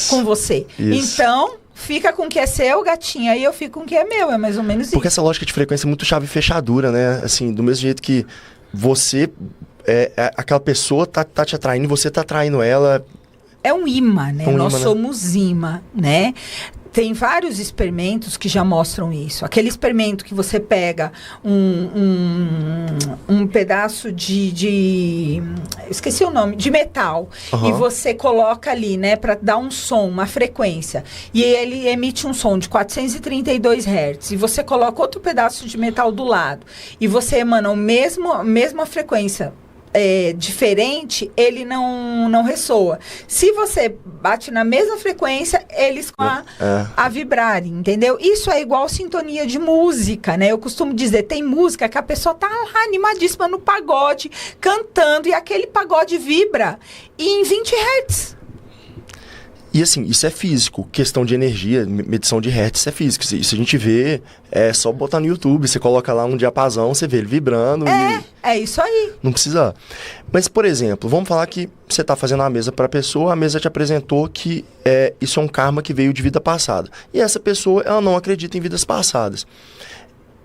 com você. Então, fica com o que é seu, gatinha, e eu fico com o que é meu. É mais ou menos isso. Porque essa lógica de frequência é muito chave e fechadura, né? Assim, do mesmo jeito que você... aquela pessoa tá te atraindo, você tá atraindo ela. É um imã, né? Nós somos imã, né? Tem vários experimentos que já mostram isso. Aquele experimento que você pega um pedaço de esqueci o nome, de metal, e você coloca ali, né, para dar um som, uma frequência, e ele emite um som de 432 Hz, e você coloca outro pedaço de metal do lado, e você emana a mesma frequência, diferente, ele não ressoa. Se você bate na mesma frequência, eles a vibrarem, entendeu? Isso é igual sintonia de música, né? Eu costumo dizer, tem música que a pessoa tá lá animadíssima no pagode, cantando, e aquele pagode vibra em 20 Hz. E assim, isso é físico, questão de energia, medição de hertz é físico. Isso a gente vê, é só botar no YouTube, você coloca lá um diapasão, você vê ele vibrando. É isso aí. Não precisa. Mas, por exemplo, vamos falar que você está fazendo uma mesa para a pessoa, a mesa te apresentou que isso é um karma que veio de vida passada. E essa pessoa, ela não acredita em vidas passadas.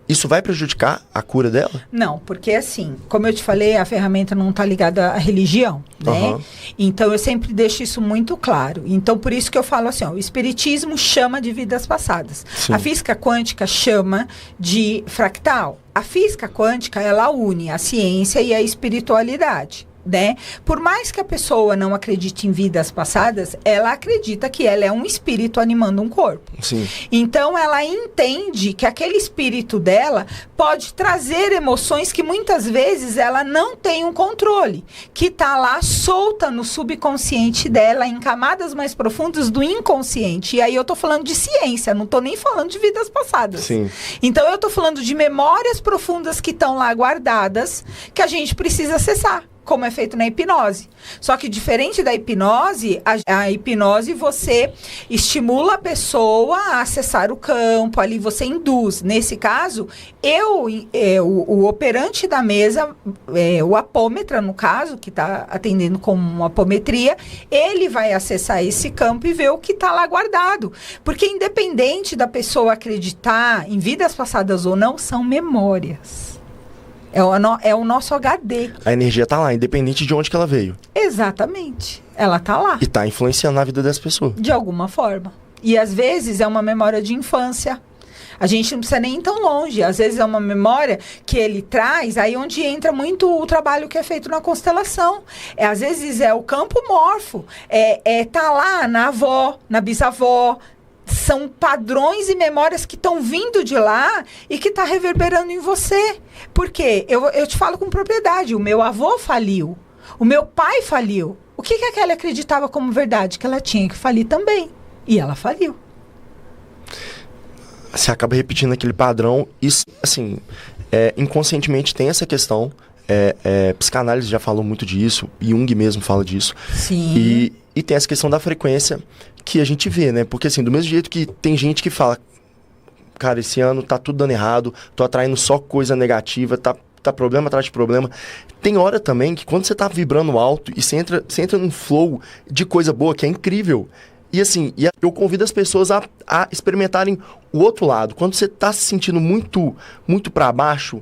Isso vai prejudicar a cura dela? Não, porque assim, como eu te falei, a ferramenta não está ligada à religião, né? Então, eu sempre deixo isso muito claro. Então, por isso que eu falo assim, o espiritismo chama de vidas passadas. Sim. A física quântica chama de fractal. A física quântica, ela une a ciência e a espiritualidade. Né? Por mais que a pessoa não acredite em vidas passadas, ela acredita que ela é um espírito animando um corpo. Sim. Então, ela entende que aquele espírito dela pode trazer emoções que muitas vezes ela não tem um controle, que está lá solta no subconsciente dela, em camadas mais profundas do inconsciente. E aí eu estou falando de ciência, não estou nem falando de vidas passadas. Sim. Então, eu estou falando de memórias profundas que estão lá guardadas, que a gente precisa acessar, como é feito na hipnose. Só que diferente da hipnose, a hipnose você estimula a pessoa a acessar o campo, ali você induz. Nesse caso, o operante da mesa, o apômetra, no caso, que está atendendo como uma apometria, ele vai acessar esse campo e ver o que está lá guardado. Porque independente da pessoa acreditar em vidas passadas ou não, são memórias. É o nosso HD. A energia está lá, independente de onde que ela veio. Exatamente. Ela está lá. E está influenciando na vida das pessoas. De alguma forma. E às vezes é uma memória de infância. A gente não precisa nem ir tão longe. Às vezes é uma memória que ele traz, aí onde entra muito o trabalho que é feito na constelação. Às vezes é o campo morfo. Tá lá na avó, na bisavó. São padrões e memórias que estão vindo de lá e que está reverberando em você. Por quê? Eu te falo com propriedade. O meu avô faliu. O meu pai faliu. O que a Kelly acreditava como verdade? Que ela tinha que falir também. E ela faliu. Você acaba repetindo aquele padrão. E, assim, inconscientemente tem essa questão. Psicanálise já falou muito disso. Jung mesmo fala disso. Sim. E tem essa questão da frequência que a gente vê, né? Porque, assim, do mesmo jeito que tem gente que fala, cara, esse ano tá tudo dando errado, tô atraindo só coisa negativa, tá problema atrás de problema. Tem hora também que quando você tá vibrando alto e você entra num flow de coisa boa, que é incrível. E, assim, eu convido as pessoas a experimentarem o outro lado. Quando você tá se sentindo muito, muito para baixo,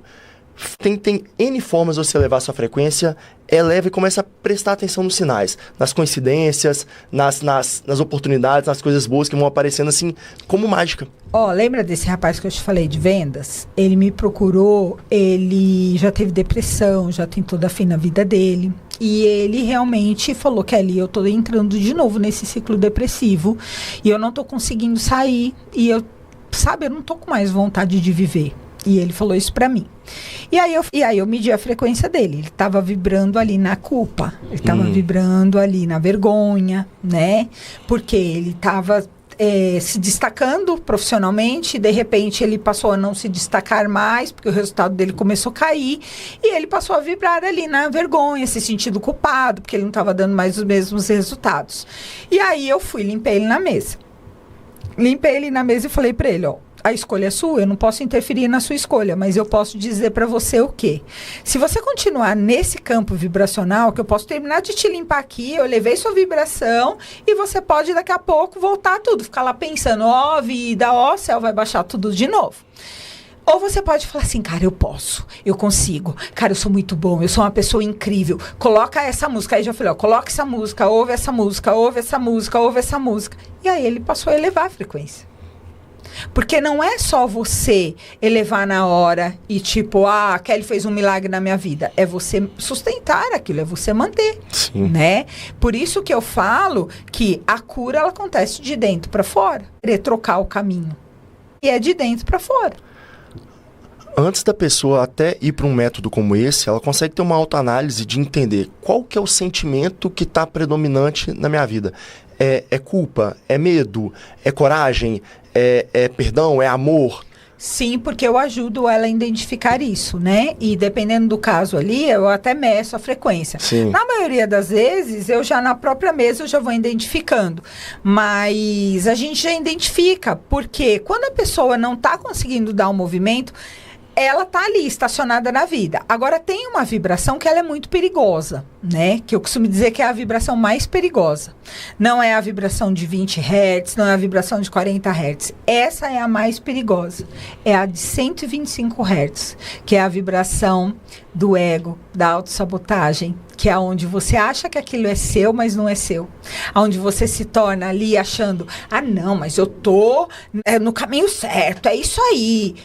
tem N formas de você elevar a sua frequência, eleva e começa a prestar atenção nos sinais, nas coincidências, nas oportunidades, nas coisas boas que vão aparecendo assim, como mágica. Lembra desse rapaz que eu te falei de vendas? Ele me procurou, ele já teve depressão, já tentou dar fim na vida dele. E ele realmente falou, Kelly, eu tô entrando de novo nesse ciclo depressivo e eu não tô conseguindo sair e eu não tô com mais vontade de viver. E ele falou isso pra mim. E aí eu medi a frequência dele. Ele estava vibrando ali na culpa. Ele estava vibrando ali na vergonha, né? Porque ele estava se destacando profissionalmente. De repente, ele passou a não se destacar mais, porque o resultado dele começou a cair. E ele passou a vibrar ali na vergonha, se sentindo culpado, porque ele não estava dando mais os mesmos resultados. E aí, eu limpei ele na mesa. Limpei ele na mesa e falei pra ele, a escolha é sua, eu não posso interferir na sua escolha, mas eu posso dizer para você o quê? Se você continuar nesse campo vibracional, que eu posso terminar de te limpar aqui, eu levei sua vibração e você pode daqui a pouco voltar tudo, ficar lá pensando, ó vida, ó céu, vai baixar tudo de novo. Ou você pode falar assim, cara, eu posso, eu consigo, cara, eu sou muito bom, eu sou uma pessoa incrível, coloca essa música, aí já falei, ó, coloca essa música, ouve essa música, ouve essa música, ouve essa música. E aí ele passou a elevar a frequência. Porque não é só você elevar na hora e tipo, a Kelly fez um milagre na minha vida. É você sustentar aquilo, é você manter, Sim. né? Por isso que eu falo que a cura, ela acontece de dentro para fora. Querer trocar o caminho. E é de dentro para fora. Antes da pessoa até ir para um método como esse, ela consegue ter uma autoanálise de entender qual que é o sentimento que está predominante na minha vida. É culpa? É medo? É coragem? É perdão? É amor? Sim, porque eu ajudo ela a identificar isso, né? E dependendo do caso ali, eu até meço a frequência. Sim. Na maioria das vezes, eu já na própria mesa eu já vou identificando. Mas a gente já identifica, porque quando a pessoa não está conseguindo dar um movimento, ela tá ali, estacionada na vida. Agora, tem uma vibração que ela é muito perigosa, né? Que eu costumo dizer que é a vibração mais perigosa. Não é a vibração de 20 Hz, não é a vibração de 40 Hz. Essa é a mais perigosa. É a de 125 Hz, que é a vibração do ego, da autossabotagem, que é onde você acha que aquilo é seu, mas não é seu. Onde você se torna ali achando, ah, não, mas eu tô no caminho certo, é isso aí.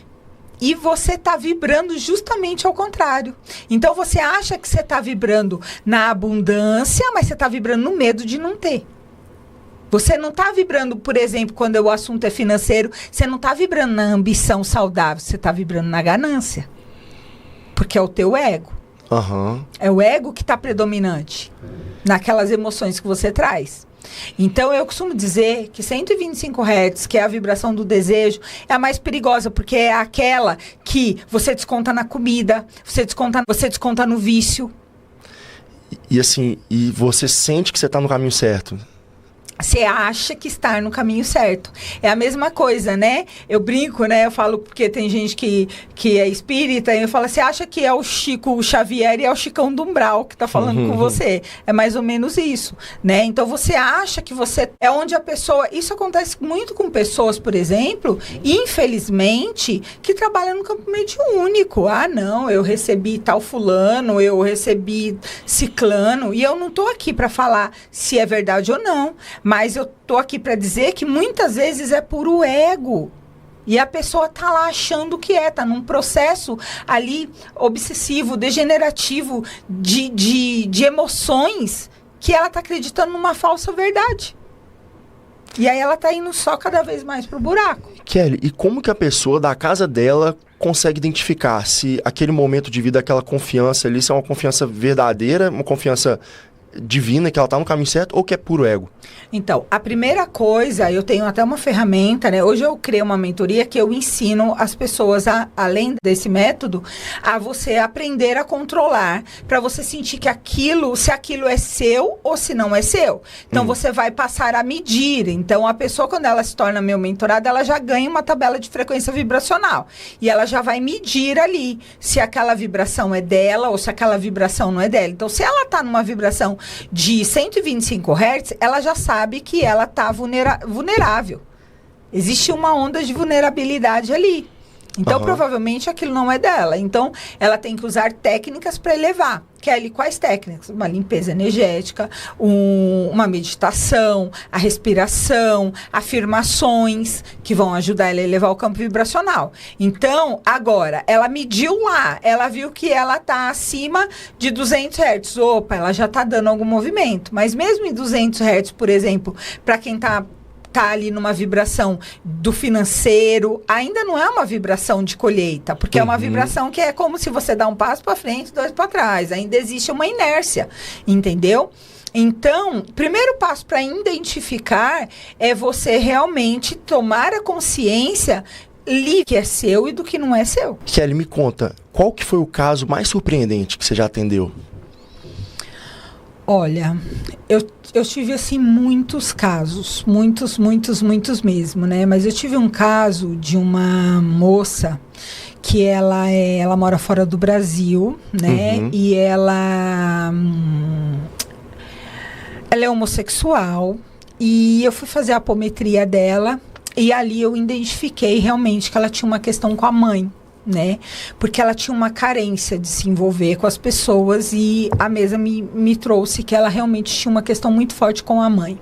E você está vibrando justamente ao contrário. Então, você acha que você está vibrando na abundância, mas você está vibrando no medo de não ter. Você não está vibrando, por exemplo, quando o assunto é financeiro, você não está vibrando na ambição saudável, você está vibrando na ganância. Porque é o teu ego. Uhum. É o ego que está predominante naquelas emoções que você traz. Então, eu costumo dizer que 125 Hz, que é a vibração do desejo, é a mais perigosa, porque é aquela que você desconta na comida, você desconta no vício. E assim, e você sente que você está no caminho certo. Você acha que está no caminho certo. É a mesma coisa, né? Eu brinco, né? Eu falo porque tem gente que é espírita e eu falo, você acha que é o Chico Xavier e é o Chicão do Umbral que está falando com você. É mais ou menos isso, né? Então, você acha que você... É onde a pessoa... Isso acontece muito com pessoas, por exemplo, infelizmente, que trabalham no campo mediúnico. Ah, não, eu recebi tal fulano, eu recebi ciclano, e eu não estou aqui para falar se é verdade ou não. Mas eu tô aqui para dizer que muitas vezes é puro ego. E a pessoa tá lá achando que tá num processo ali obsessivo, degenerativo de emoções que ela tá acreditando numa falsa verdade. E aí ela tá indo só cada vez mais pro buraco. Kelly, e como que a pessoa da casa dela consegue identificar se aquele momento de vida, aquela confiança ali, se é uma confiança verdadeira, uma confiança divina, que ela tá no caminho certo, ou que é puro ego? Então, a primeira coisa, eu tenho até uma ferramenta, né? Hoje eu criei uma mentoria que eu ensino as pessoas, além desse método, a você aprender a controlar, para você sentir que aquilo, se aquilo é seu ou se não é seu. Então, você vai passar a medir. Então, a pessoa, quando ela se torna meu mentorada, ela já ganha uma tabela de frequência vibracional. E ela já vai medir ali se aquela vibração é dela ou se aquela vibração não é dela. Então, se ela tá numa vibração de 125 Hz, ela já sabe que ela está vulnerável. Existe uma onda de vulnerabilidade ali. Então, provavelmente, aquilo não é dela. Então, ela tem que usar técnicas para elevar. Kelly, quais técnicas? Uma limpeza energética, uma meditação, a respiração, afirmações, que vão ajudar ela a elevar o campo vibracional. Então, agora, ela mediu lá, ela viu que ela está acima de 200 Hz. Opa, ela já está dando algum movimento. Mas mesmo em 200 Hz, por exemplo, para quem está ali numa vibração do financeiro, ainda não é uma vibração de colheita, porque é uma vibração que é como se você dá um passo para frente, 2 para trás, ainda existe uma inércia, entendeu? Então, primeiro passo para identificar é você realmente tomar a consciência do que é seu e do que não é seu. Kelly, me conta, qual que foi o caso mais surpreendente que você já atendeu? Olha, eu tive, assim, muitos casos. Muitos mesmo, né? Mas eu tive um caso de uma moça que ela mora fora do Brasil, né? E ela é homossexual. E eu fui fazer a apometria dela. E ali eu identifiquei realmente que ela tinha uma questão com a mãe, né? Porque ela tinha uma carência de se envolver com as pessoas e a mesa me trouxe que ela realmente tinha uma questão muito forte com a mãe.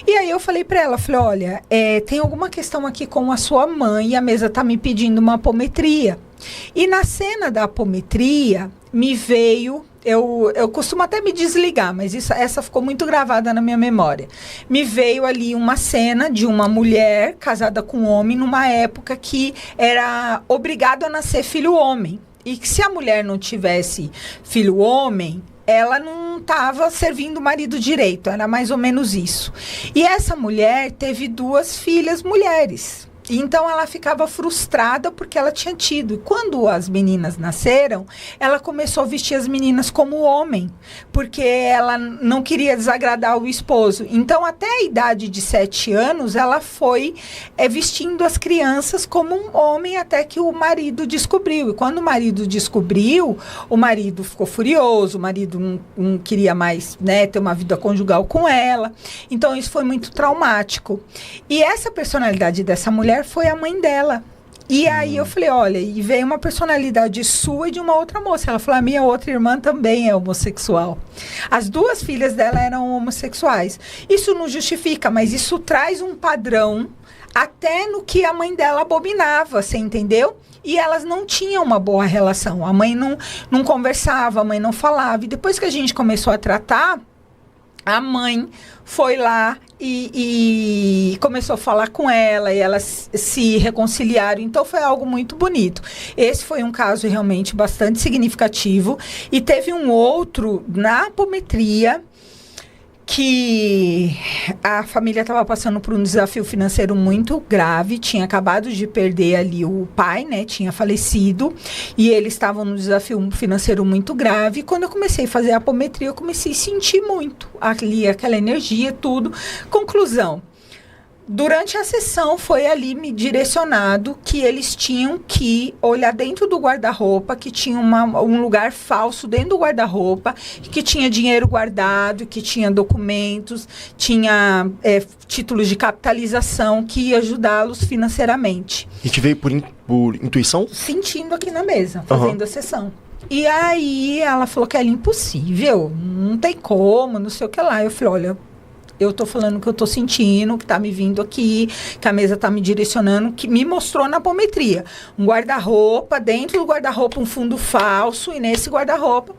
E aí eu falei pra ela, falei, olha, tem alguma questão aqui com a sua mãe e a mesa tá me pedindo uma apometria. E na cena da apometria me veio... Eu costumo até me desligar, mas essa ficou muito gravada na minha memória. Me veio ali uma cena de uma mulher casada com um homem numa época que era obrigado a nascer filho homem. E que se a mulher não tivesse filho homem, ela não estava servindo o marido direito. Era mais ou menos isso. E essa mulher teve 2 filhas mulheres. Então, ela ficava frustrada porque ela tinha tido. E quando as meninas nasceram, ela começou a vestir as meninas como homem, porque ela não queria desagradar o esposo. Então, até a idade de 7 anos, ela foi vestindo as crianças como um homem até que o marido descobriu. E quando o marido descobriu, o marido ficou furioso, o marido não queria mais, né, ter uma vida conjugal com ela. Então, isso foi muito traumático. E essa personalidade dessa mulher foi a mãe dela. E aí eu falei, olha, e veio uma personalidade sua e de uma outra moça. Ela falou, a minha outra irmã também é homossexual. As 2 filhas dela eram homossexuais. Isso não justifica, mas isso traz um padrão até no que a mãe dela abominava, você entendeu? E elas não tinham uma boa relação. A mãe não conversava, a mãe não falava. E depois que a gente começou a tratar, a mãe foi lá e começou a falar com ela e elas se reconciliaram. Então, foi algo muito bonito. Esse foi um caso realmente bastante significativo. E teve um outro na apometria que a família estava passando por um desafio financeiro muito grave, tinha acabado de perder ali o pai, né, tinha falecido, e eles estavam num desafio financeiro muito grave. E quando eu comecei a fazer a apometria, eu comecei a sentir muito ali, aquela energia, tudo. Conclusão. Durante a sessão, foi ali me direcionado que eles tinham que olhar dentro do guarda-roupa, que tinha um lugar falso dentro do guarda-roupa, que tinha dinheiro guardado, que tinha documentos, tinha títulos de capitalização que ia ajudá-los financeiramente. E te veio por intuição? Sentindo aqui na mesa, fazendo a sessão. E aí ela falou que era impossível, não tem como, não sei o que lá. Eu falei, olha... Eu tô falando que eu tô sentindo, que tá me vindo aqui, que a mesa tá me direcionando, que me mostrou na apometria. Um guarda-roupa, dentro do guarda-roupa um fundo falso, e nesse guarda-roupa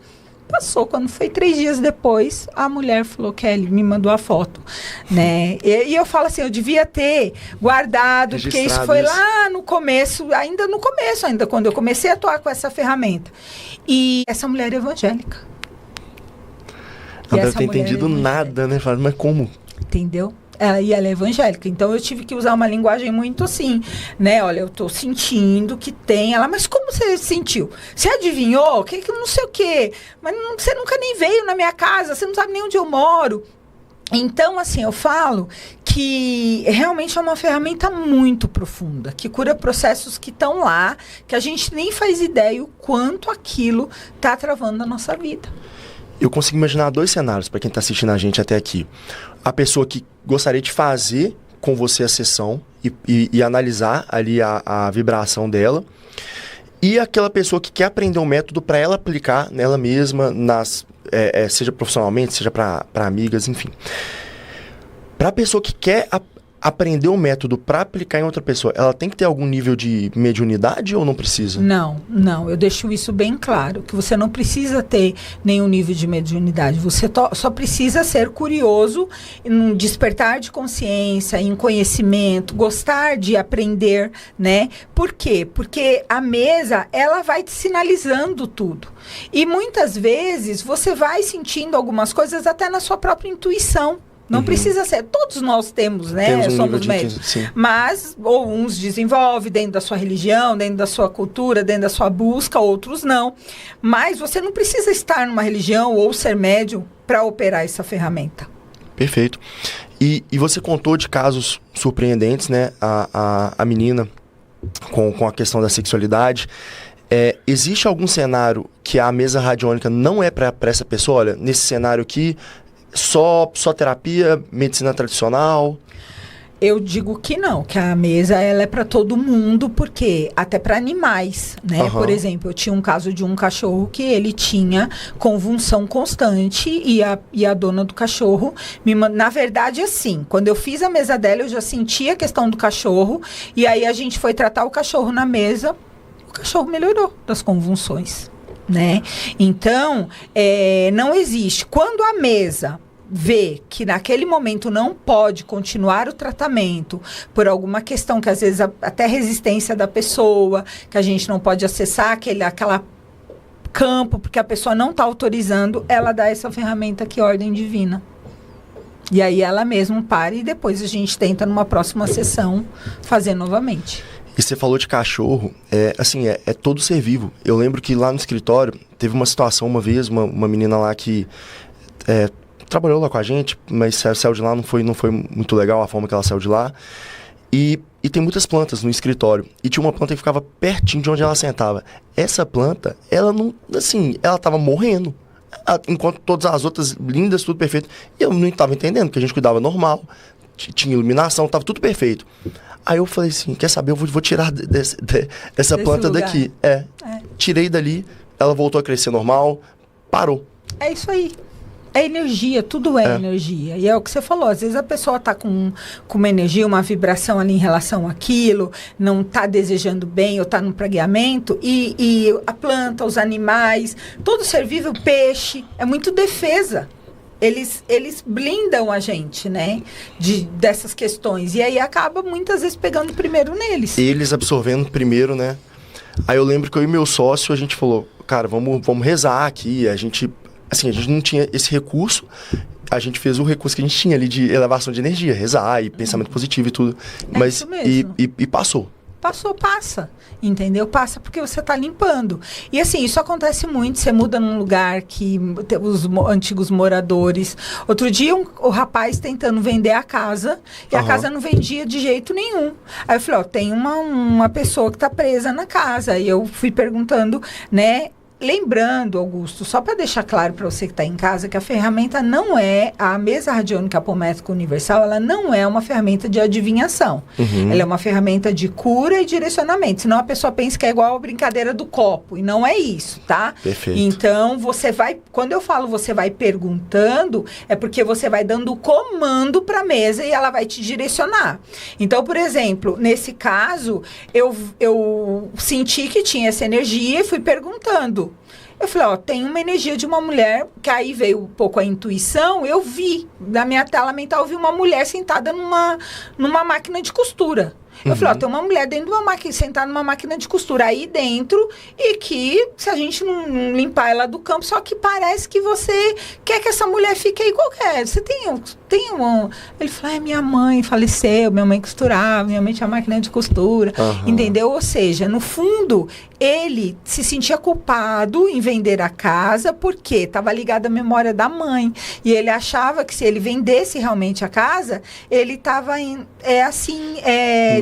passou. Quando foi 3 dias depois, a mulher falou, Kelly, me mandou a foto, né? E eu falo assim, eu devia ter guardado, porque isso foi lá no começo, ainda quando eu comecei a atuar com essa ferramenta. E essa mulher é evangélica. Não deve ter entendido nada, né? Fala, mas como? Entendeu? E ela é evangélica. Então, eu tive que usar uma linguagem muito assim, né? Olha, eu tô sentindo que tem... Ela, mas como você sentiu? Você adivinhou? Que não sei o quê. Mas você nunca nem veio na minha casa. Você não sabe nem onde eu moro. Então, assim, eu falo que realmente é uma ferramenta muito profunda, que cura processos que estão lá, que a gente nem faz ideia o quanto aquilo tá travando a nossa vida. Eu consigo imaginar 2 cenários para quem está assistindo a gente até aqui. A pessoa que gostaria de fazer com você a sessão e analisar ali a vibração dela. E aquela pessoa que quer aprender um método para ela aplicar nela mesma, seja profissionalmente, seja para amigas, enfim. Para a pessoa que quer aprender um método para aplicar em outra pessoa, ela tem que ter algum nível de mediunidade ou não precisa? Não. Eu deixo isso bem claro, que você não precisa ter nenhum nível de mediunidade. Você só precisa ser curioso, num despertar de consciência, em conhecimento, gostar de aprender, né? Por quê? Porque a mesa, ela vai te sinalizando tudo. E muitas vezes você vai sentindo algumas coisas até na sua própria intuição. Não precisa ser, todos nós temos, né? Somos médicos. Mas, ou uns desenvolvem dentro da sua religião, dentro da sua cultura, dentro da sua busca, outros não. Mas você não precisa estar numa religião ou ser médium para operar essa ferramenta. Perfeito. E você contou de casos surpreendentes, né? A menina com a questão da sexualidade. Existe algum cenário que a mesa radiônica não é para essa pessoa? Olha, nesse cenário aqui, só terapia, medicina tradicional? Eu digo que não, que a mesa ela é para todo mundo, porque até para animais, né? Uhum. Por exemplo, eu tinha um caso de um cachorro que ele tinha convulsão constante e a dona do cachorro na verdade, assim, quando eu fiz a mesa dela, eu já sentia a questão do cachorro, e aí a gente foi tratar o cachorro na mesa, o cachorro melhorou das convulsões, né? Então, não existe. Quando a mesa vê que naquele momento não pode continuar o tratamento por alguma questão que às vezes até resistência da pessoa, que a gente não pode acessar aquela campo porque a pessoa não está autorizando, ela dá essa ferramenta que é ordem divina. E aí ela mesma para e depois a gente tenta numa próxima sessão fazer novamente. E você falou de cachorro, é todo ser vivo. Eu lembro que lá no escritório teve uma situação uma vez, uma menina lá que trabalhou lá com a gente, mas saiu de lá, não foi muito legal a forma que ela saiu de lá. E tem muitas plantas no escritório. E tinha uma planta que ficava pertinho de onde ela sentava. Essa planta, ela não, assim, ela tava morrendo. Enquanto todas as outras lindas, tudo perfeito. E eu não estava entendendo, porque a gente cuidava normal, tinha iluminação, tava tudo perfeito. Aí eu falei assim, quer saber, eu vou tirar dessa planta lugar daqui. Tirei dali, ela voltou a crescer normal, parou. É isso aí. É energia, tudo é energia. E é o que você falou, às vezes a pessoa está com uma energia, uma vibração ali em relação àquilo, não está desejando bem ou está no pragueamento, e a planta, os animais, todo ser vivo, o peixe, é muito defesa. Eles blindam a gente, né, dessas questões. E aí acaba muitas vezes pegando primeiro neles. Eles absorvendo primeiro, né? Aí eu lembro que eu e meu sócio, a gente falou, cara, vamos rezar aqui, a gente não tinha esse recurso, a gente fez o recurso que a gente tinha ali de elevação de energia, rezar e pensamento positivo e tudo. Mas isso mesmo. E passou. Passa, entendeu? Passa porque você está limpando. E assim, isso acontece muito, você muda num lugar que os antigos moradores... Outro dia, o rapaz tentando vender a casa, e a casa não vendia de jeito nenhum. Aí eu falei, tem uma pessoa que está presa na casa. E eu fui perguntando, né... Lembrando, Augusto, só para deixar claro para você que está em casa, que a ferramenta não é, a mesa radiônica apométrica universal, ela não é uma ferramenta de adivinhação. Ela é uma ferramenta de cura e direcionamento. Senão a pessoa pensa que é igual a brincadeira do copo, e não é isso, tá? Perfeito. Então, você vai, quando eu falo você vai perguntando, é porque você vai dando o comando para a mesa e ela vai te direcionar. Então, por exemplo, nesse caso, eu senti que tinha essa energia e fui perguntando. Eu falei, tem uma energia de uma mulher, que aí veio um pouco a intuição, eu vi, na minha tela mental, eu vi uma mulher sentada numa máquina de costura. Eu falei, tem uma mulher dentro de uma máquina, sentada numa máquina de costura aí dentro, e que, se a gente não limpar ela do campo, só que parece que você quer que essa mulher fique aí qualquer. Você tem um... Ele falou, minha mãe faleceu, minha mãe costurava, minha mãe tinha máquina de costura, entendeu? Ou seja, no fundo, ele se sentia culpado em vender a casa, porque estava ligado à memória da mãe, e ele achava que se ele vendesse realmente a casa, ele estava,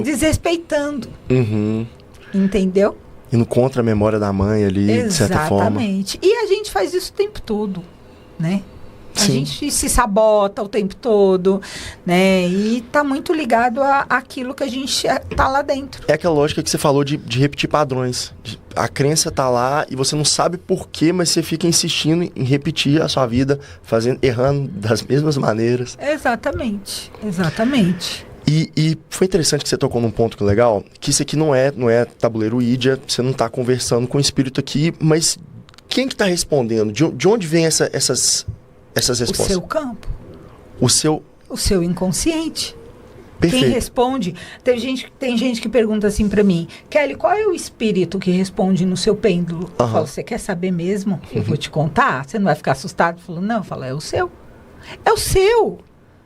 desrespeitando. Entendeu? Indo contra a memória da mãe ali, de certa forma. Exatamente. E a gente faz isso o tempo todo, né? Sim. A gente se sabota o tempo todo, né? E tá muito ligado àquilo que a gente tá lá dentro. É aquela lógica que você falou de repetir padrões. A crença tá lá e você não sabe por quê, mas você fica insistindo em repetir a sua vida, errando das mesmas maneiras. Exatamente. E foi interessante que você tocou num ponto que é legal, que isso aqui não é tabuleiro Ouija, você não tá conversando com o espírito aqui, mas quem que tá respondendo? De onde vem essas respostas? O seu campo. O seu inconsciente. Perfeito. Quem responde? Tem gente que pergunta assim pra mim, Kelly, qual é o espírito que responde no seu pêndulo? Eu falo, você quer saber mesmo? Eu vou te contar. Você não vai ficar assustado? Eu falo, não. Eu falo, é o seu. É o seu.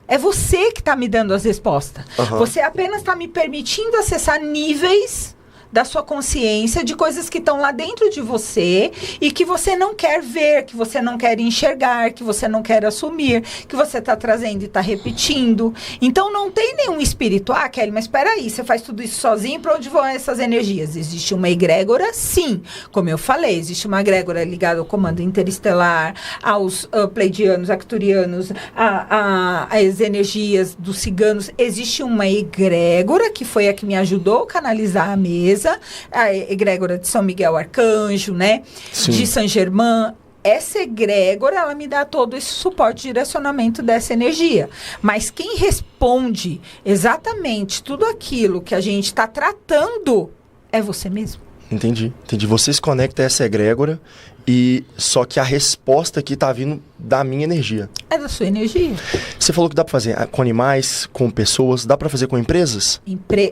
É você que está me dando as respostas. Você apenas está me permitindo acessar níveis da sua consciência, de coisas que estão lá dentro de você e que você não quer ver, que você não quer enxergar, que você não quer assumir, que você está trazendo e está repetindo. Então, não tem nenhum espírito. Ah, Kelly, mas espera aí, você faz tudo isso sozinho, para onde vão essas energias? Existe uma egrégora, sim. Como eu falei, existe uma egrégora ligada ao comando interestelar, aos pleidianos, arcturianos, as energias dos ciganos. Existe uma egrégora, que foi a que me ajudou a canalizar a mesa, a egrégora de São Miguel Arcanjo, né? Sim. De Saint Germain. Essa egrégora, ela me dá todo esse suporte, direcionamento dessa energia. Mas quem responde exatamente tudo aquilo que a gente está tratando é você mesmo. Entendi. Você se conecta a essa egrégora e só que a resposta aqui tá vindo da minha energia. É da sua energia. Você falou que dá para fazer com animais, com pessoas, dá para fazer com empresas?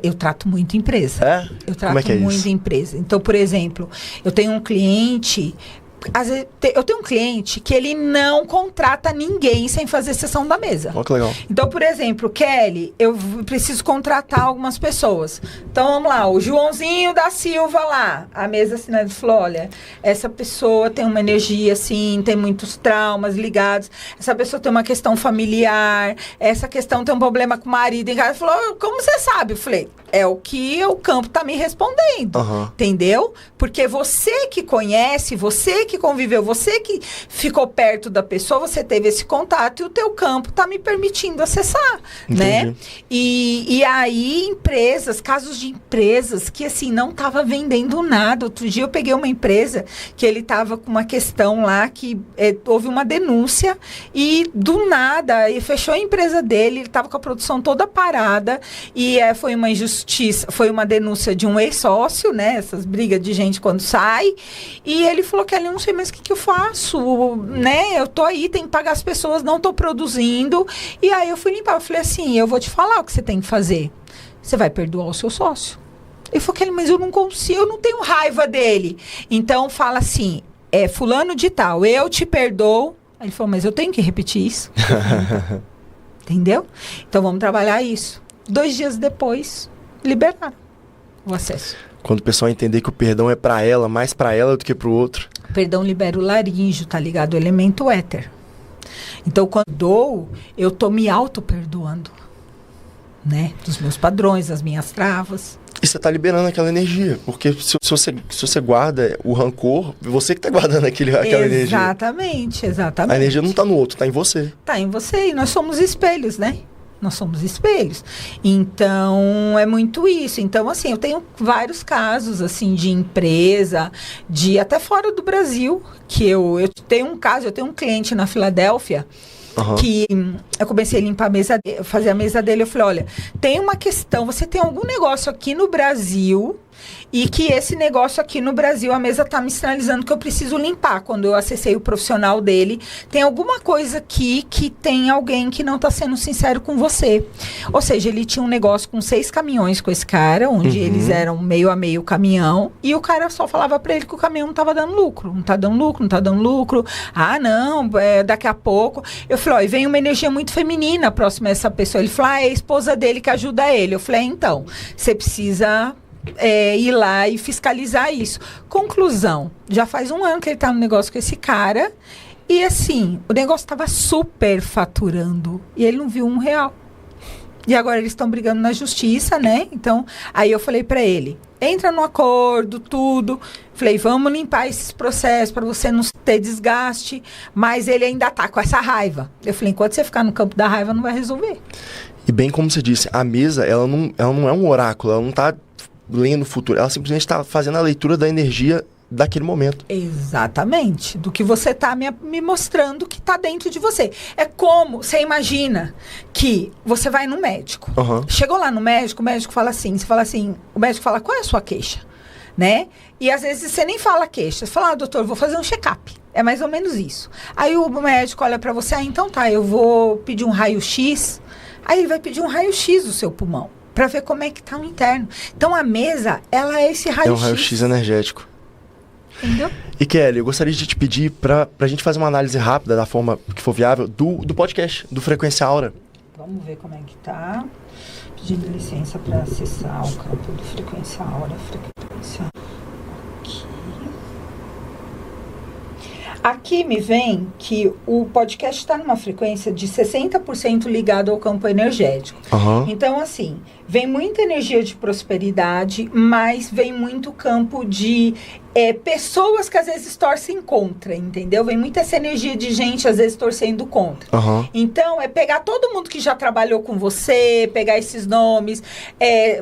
Eu trato muito empresa. É? Eu trato Como é que é muito isso? empresa. Então, por exemplo, eu tenho um cliente... Eu tenho um cliente que ele não contrata ninguém sem fazer sessão da mesa. Olha que legal. Então, por exemplo, Kelly, eu preciso contratar algumas pessoas. Então, vamos lá, o Joãozinho da Silva lá, a mesa assinante falou, olha, essa pessoa tem uma energia assim, tem muitos traumas ligados, essa pessoa tem uma questão familiar, essa questão tem um problema com o marido em casa. Falou, como você sabe? Eu falei, é o que o campo está me respondendo, entendeu? Porque você que conhece, você que conviveu, você que ficou perto da pessoa, você teve esse contato e o teu campo está me permitindo acessar, né? E aí, empresas, casos de empresas que, assim, não estava vendendo nada. Outro dia eu peguei uma empresa que ele estava com uma questão lá que houve uma denúncia e, do nada, ele fechou a empresa dele, ele estava com a produção toda parada e foi uma injustiça, foi uma denúncia de um ex-sócio, né? Essas brigas de gente quando sai. E ele falou que ele não sei mais o que eu faço, né? Eu tô aí, tem que pagar as pessoas, não tô produzindo. E aí eu fui limpar, eu falei assim, eu vou te falar o que você tem que fazer. Você vai perdoar o seu sócio. Ele falou, mas eu não consigo, eu não tenho raiva dele. Então fala assim, fulano de tal, eu te perdoo. Aí ele falou, mas eu tenho que repetir isso. Entendeu? Então vamos trabalhar isso. 2 dias depois, liberaram o acesso. Quando o pessoal entender que o perdão é para ela, mais para ela do que para o outro. O perdão libera o laríngeo, tá ligado? O elemento éter. Então, quando dou, eu tô me auto-perdoando, né? Dos meus padrões, das minhas travas. E você tá liberando aquela energia. Porque se você guarda o rancor, você que tá guardando aquela energia. Exatamente. A energia não tá no outro, tá em você. Tá em você. E nós somos espelhos, né? Nós somos espelhos. Então, é muito isso. Então, assim, eu tenho vários casos, assim, de empresa, de até fora do Brasil, que eu tenho um caso, eu tenho um cliente na Filadélfia, que eu comecei a limpar a mesa, fazer a mesa dele, eu falei, olha, tem uma questão, você tem algum negócio aqui no Brasil e que esse negócio aqui no Brasil, a mesa está me sinalizando que eu preciso limpar. Quando eu acessei o profissional dele, tem alguma coisa aqui que tem alguém que não está sendo sincero com você. Ou seja, ele tinha um negócio com 6 caminhões com esse cara, onde eles eram meio a meio caminhão, e o cara só falava para ele que o caminhão não estava dando lucro. Não está dando lucro, não está dando lucro. Ah, não, daqui a pouco. Eu falei, ó, e vem uma energia muito feminina próxima a essa pessoa. Ele falou, é a esposa dele que ajuda ele. Eu falei, então, você precisa... ir lá e fiscalizar isso. Conclusão, já faz 1 ano que ele tá no negócio com esse cara e assim, o negócio estava super faturando e ele não viu R$1. E agora eles estão brigando na justiça, né? Então, aí eu falei para ele, entra no acordo, tudo. Falei, vamos limpar esses processos para você não ter desgaste, mas ele ainda tá com essa raiva. Eu falei, enquanto você ficar no campo da raiva, não vai resolver. E bem como você disse, a mesa, ela não é um oráculo, ela não tá lendo o futuro, ela simplesmente está fazendo a leitura da energia daquele momento. Exatamente, do que você está me mostrando que está dentro de você. É como, você imagina que você vai no médico, chegou lá no médico, o médico fala assim, o médico fala, qual é a sua queixa? Né? E às vezes você nem fala queixa, você fala, doutor, vou fazer um check-up. É mais ou menos isso. Aí o médico olha para você, então tá, eu vou pedir um raio-x, aí ele vai pedir um raio-x do seu pulmão, para ver como é que tá o interno. Então, a mesa, ela é esse raio-x. É um raio-x energético. Entendeu? E, Kelly, eu gostaria de te pedir pra gente fazer uma análise rápida, da forma que for viável, do podcast, do Frequência Aura. Vamos ver como é que tá. Pedindo licença para acessar o campo do Frequência Aura. frequência. Aqui me vem que o podcast está numa frequência de 60% ligado ao campo energético. Então, assim, vem muita energia de prosperidade, mas vem muito campo de pessoas que às vezes torcem contra, entendeu? Vem muita essa energia de gente às vezes torcendo contra. Então, é pegar todo mundo que já trabalhou com você, pegar esses nomes,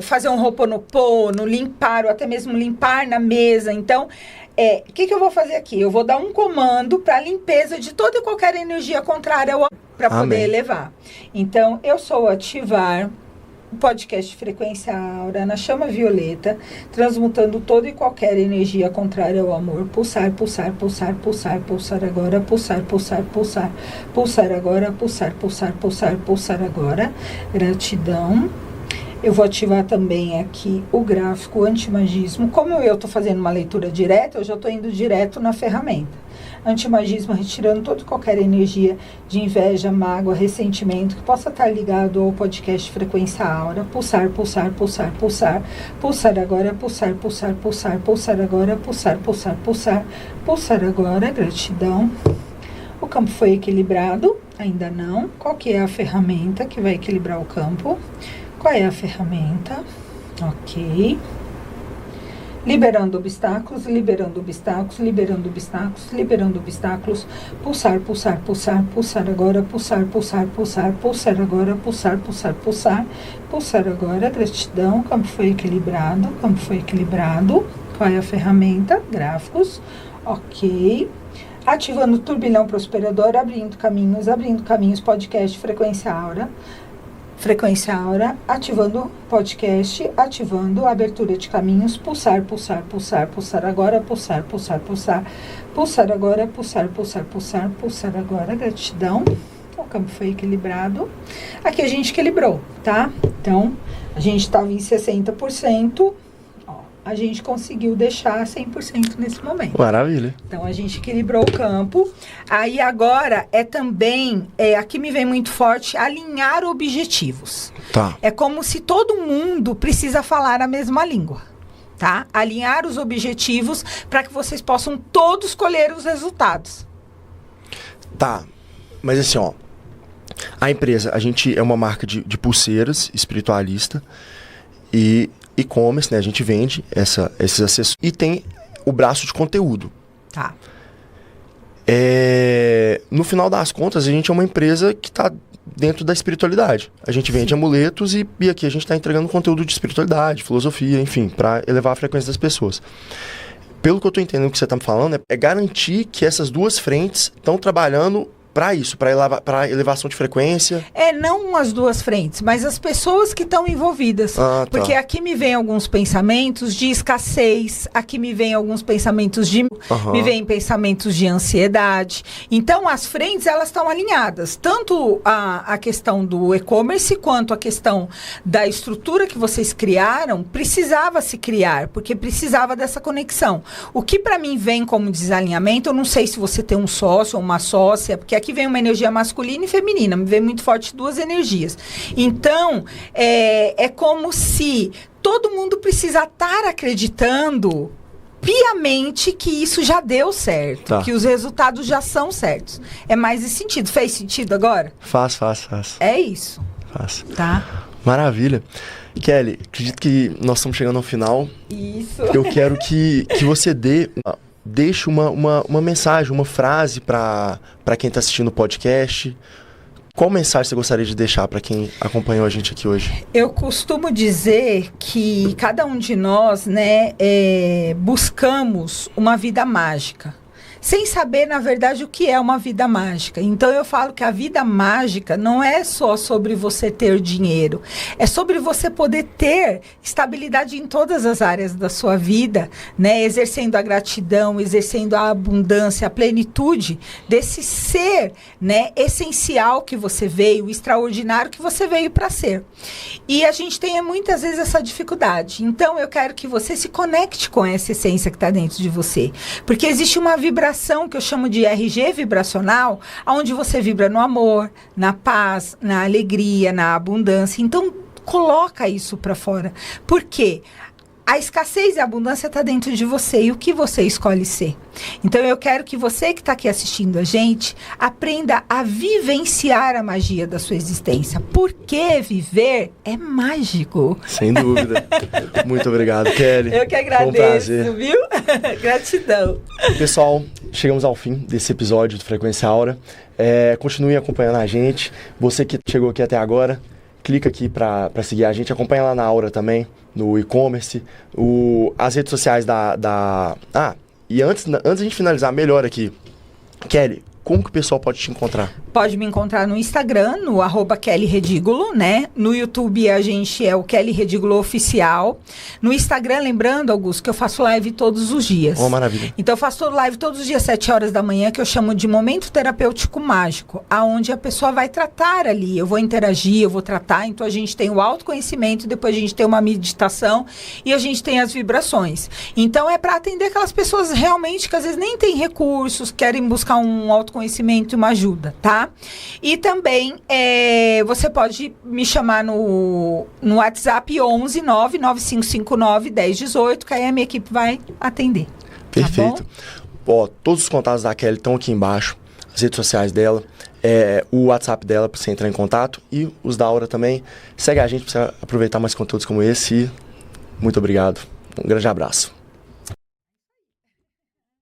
fazer um Ho'oponopono, limpar, ou até mesmo limpar na mesa. Então, o que eu vou fazer aqui? Eu vou dar um comando para limpeza de toda e qualquer energia contrária para poder elevar. Então, eu sou ativar o podcast Frequência Aura na chama violeta, transmutando toda e qualquer energia contrária ao amor. Pulsar, pulsar, pulsar, pulsar, pulsar agora, pulsar, pulsar, pulsar, pulsar agora, pulsar, pulsar, pulsar, pulsar agora. Gratidão. Eu vou ativar também aqui o gráfico antimagismo. Como eu estou fazendo uma leitura direta, eu já estou indo direto na ferramenta. Antimagismo, retirando toda e qualquer energia de inveja, mágoa, ressentimento, que possa estar ligado ao podcast Frequência Aura. Pulsar, pulsar, pulsar, pulsar. Pulsar agora, pulsar, pulsar, pulsar. Pulsar agora, pulsar, pulsar, pulsar. Pulsar agora, gratidão. O campo foi equilibrado? Ainda não. Qual que é a ferramenta que vai equilibrar o campo? Qual é a ferramenta? Ok. Liberando obstáculos, liberando obstáculos, liberando obstáculos, liberando obstáculos. Pulsar, pulsar, pulsar, pulsar agora, pulsar, pulsar, pulsar, pulsar agora, pulsar, pulsar, pulsar. Pulsar agora, gratidão, o campo foi equilibrado, o campo foi equilibrado. Qual é a ferramenta? Gráficos. Ok. Ativando o turbilhão prosperador, abrindo caminhos, podcast Frequência Aura. Frequência Aura, ativando podcast, ativando a abertura de caminhos, pulsar, pulsar, pulsar, pulsar agora, pulsar, pulsar, pulsar, pulsar agora, pulsar, pulsar, pulsar, pulsar agora, gratidão. O campo foi equilibrado. Aqui a gente equilibrou, tá? Então, a gente estava em 60%. A gente conseguiu deixar 100% nesse momento. Maravilha. Então, a gente equilibrou o campo. Aí, agora, também, aqui me vem muito forte, alinhar objetivos. Tá. É como se todo mundo precisa falar a mesma língua, tá? Alinhar os objetivos para que vocês possam todos colher os resultados. Tá. Mas assim, ó, a empresa, a gente é uma marca de pulseiras espiritualista e e-commerce, né? A gente vende esses acessórios e tem o braço de conteúdo. Tá. No final das contas, a gente é uma empresa que está dentro da espiritualidade. A gente vende amuletos e aqui a gente está entregando conteúdo de espiritualidade, filosofia, enfim, para elevar a frequência das pessoas. Pelo que eu estou entendendo que você está me falando, é garantir que essas duas frentes estão trabalhando para isso, para elevação de frequência? Não as duas frentes, mas as pessoas que estão envolvidas. Porque aqui me vem alguns pensamentos de escassez, aqui me vem alguns pensamentos me vem pensamentos de ansiedade. Então, as frentes, elas estão alinhadas. Tanto a questão do e-commerce, quanto a questão da estrutura que vocês criaram, precisava se criar, porque precisava dessa conexão. O que para mim vem como desalinhamento, eu não sei se você tem um sócio ou uma sócia, porque aqui vem uma energia masculina e feminina, me vem muito forte duas energias. Então, é como se todo mundo precisa estar acreditando piamente que isso já deu certo, que os resultados já são certos. É mais esse sentido. Fez sentido agora? Faz. É isso. Faz. Tá. Maravilha. Kelly, acredito que nós estamos chegando ao final. Isso. Eu quero que você deixe uma mensagem, uma frase para quem está assistindo o podcast. Qual mensagem você gostaria de deixar para quem acompanhou a gente aqui hoje? Eu costumo dizer que cada um de nós, né, buscamos uma vida mágica, sem saber, na verdade, o que é uma vida mágica. Então, eu falo que a vida mágica não é só sobre você ter dinheiro. É sobre você poder ter estabilidade em todas as áreas da sua vida, né? Exercendo a gratidão, exercendo a abundância, a plenitude desse ser, né, essencial que você veio, extraordinário que você veio para ser. E a gente tem muitas vezes essa dificuldade. Então, eu quero que você se conecte com essa essência que está dentro de você. Porque existe uma vibração que eu chamo de RG vibracional, onde você vibra no amor, na paz, na alegria, na abundância. Então, coloca isso para fora. Por quê? A escassez e a abundância está dentro de você e o que você escolhe ser. Então, eu quero que você que está aqui assistindo a gente aprenda a vivenciar a magia da sua existência. Porque viver é mágico. Sem dúvida. Muito obrigado, Kelly. Eu que agradeço, foi um prazer. Viu? Gratidão. Pessoal, chegamos ao fim desse episódio do Frequência Aura. Continue acompanhando a gente. Você que chegou aqui até agora, clica aqui para seguir a gente. Acompanha lá na Aura também, no e-commerce, as redes sociais e antes a gente finalizar melhor aqui, Kelly, como que o pessoal pode te encontrar? Pode me encontrar no Instagram, no @KellyRedígulo, né? No YouTube a gente é o Kelly Redígulo Oficial. No Instagram, lembrando, Augusto, que eu faço live todos os dias. Oh, maravilha. Então eu faço live todos os dias, 7 horas da manhã, que eu chamo de Momento Terapêutico Mágico, aonde a pessoa vai tratar ali. Eu vou interagir, eu vou tratar. Então a gente tem o autoconhecimento, depois a gente tem uma meditação e a gente tem as vibrações. Então é para atender aquelas pessoas realmente que às vezes nem têm recursos, querem buscar um autoconhecimento e uma ajuda, tá? E também você pode me chamar no WhatsApp 11 99559 1018, que aí a minha equipe vai atender. Perfeito. Tá, todos os contatos da Kelly estão aqui embaixo, as redes sociais dela, o WhatsApp dela para você entrar em contato e os da Aura também. Segue a gente para você aproveitar mais conteúdos como esse. Muito obrigado. Um grande abraço.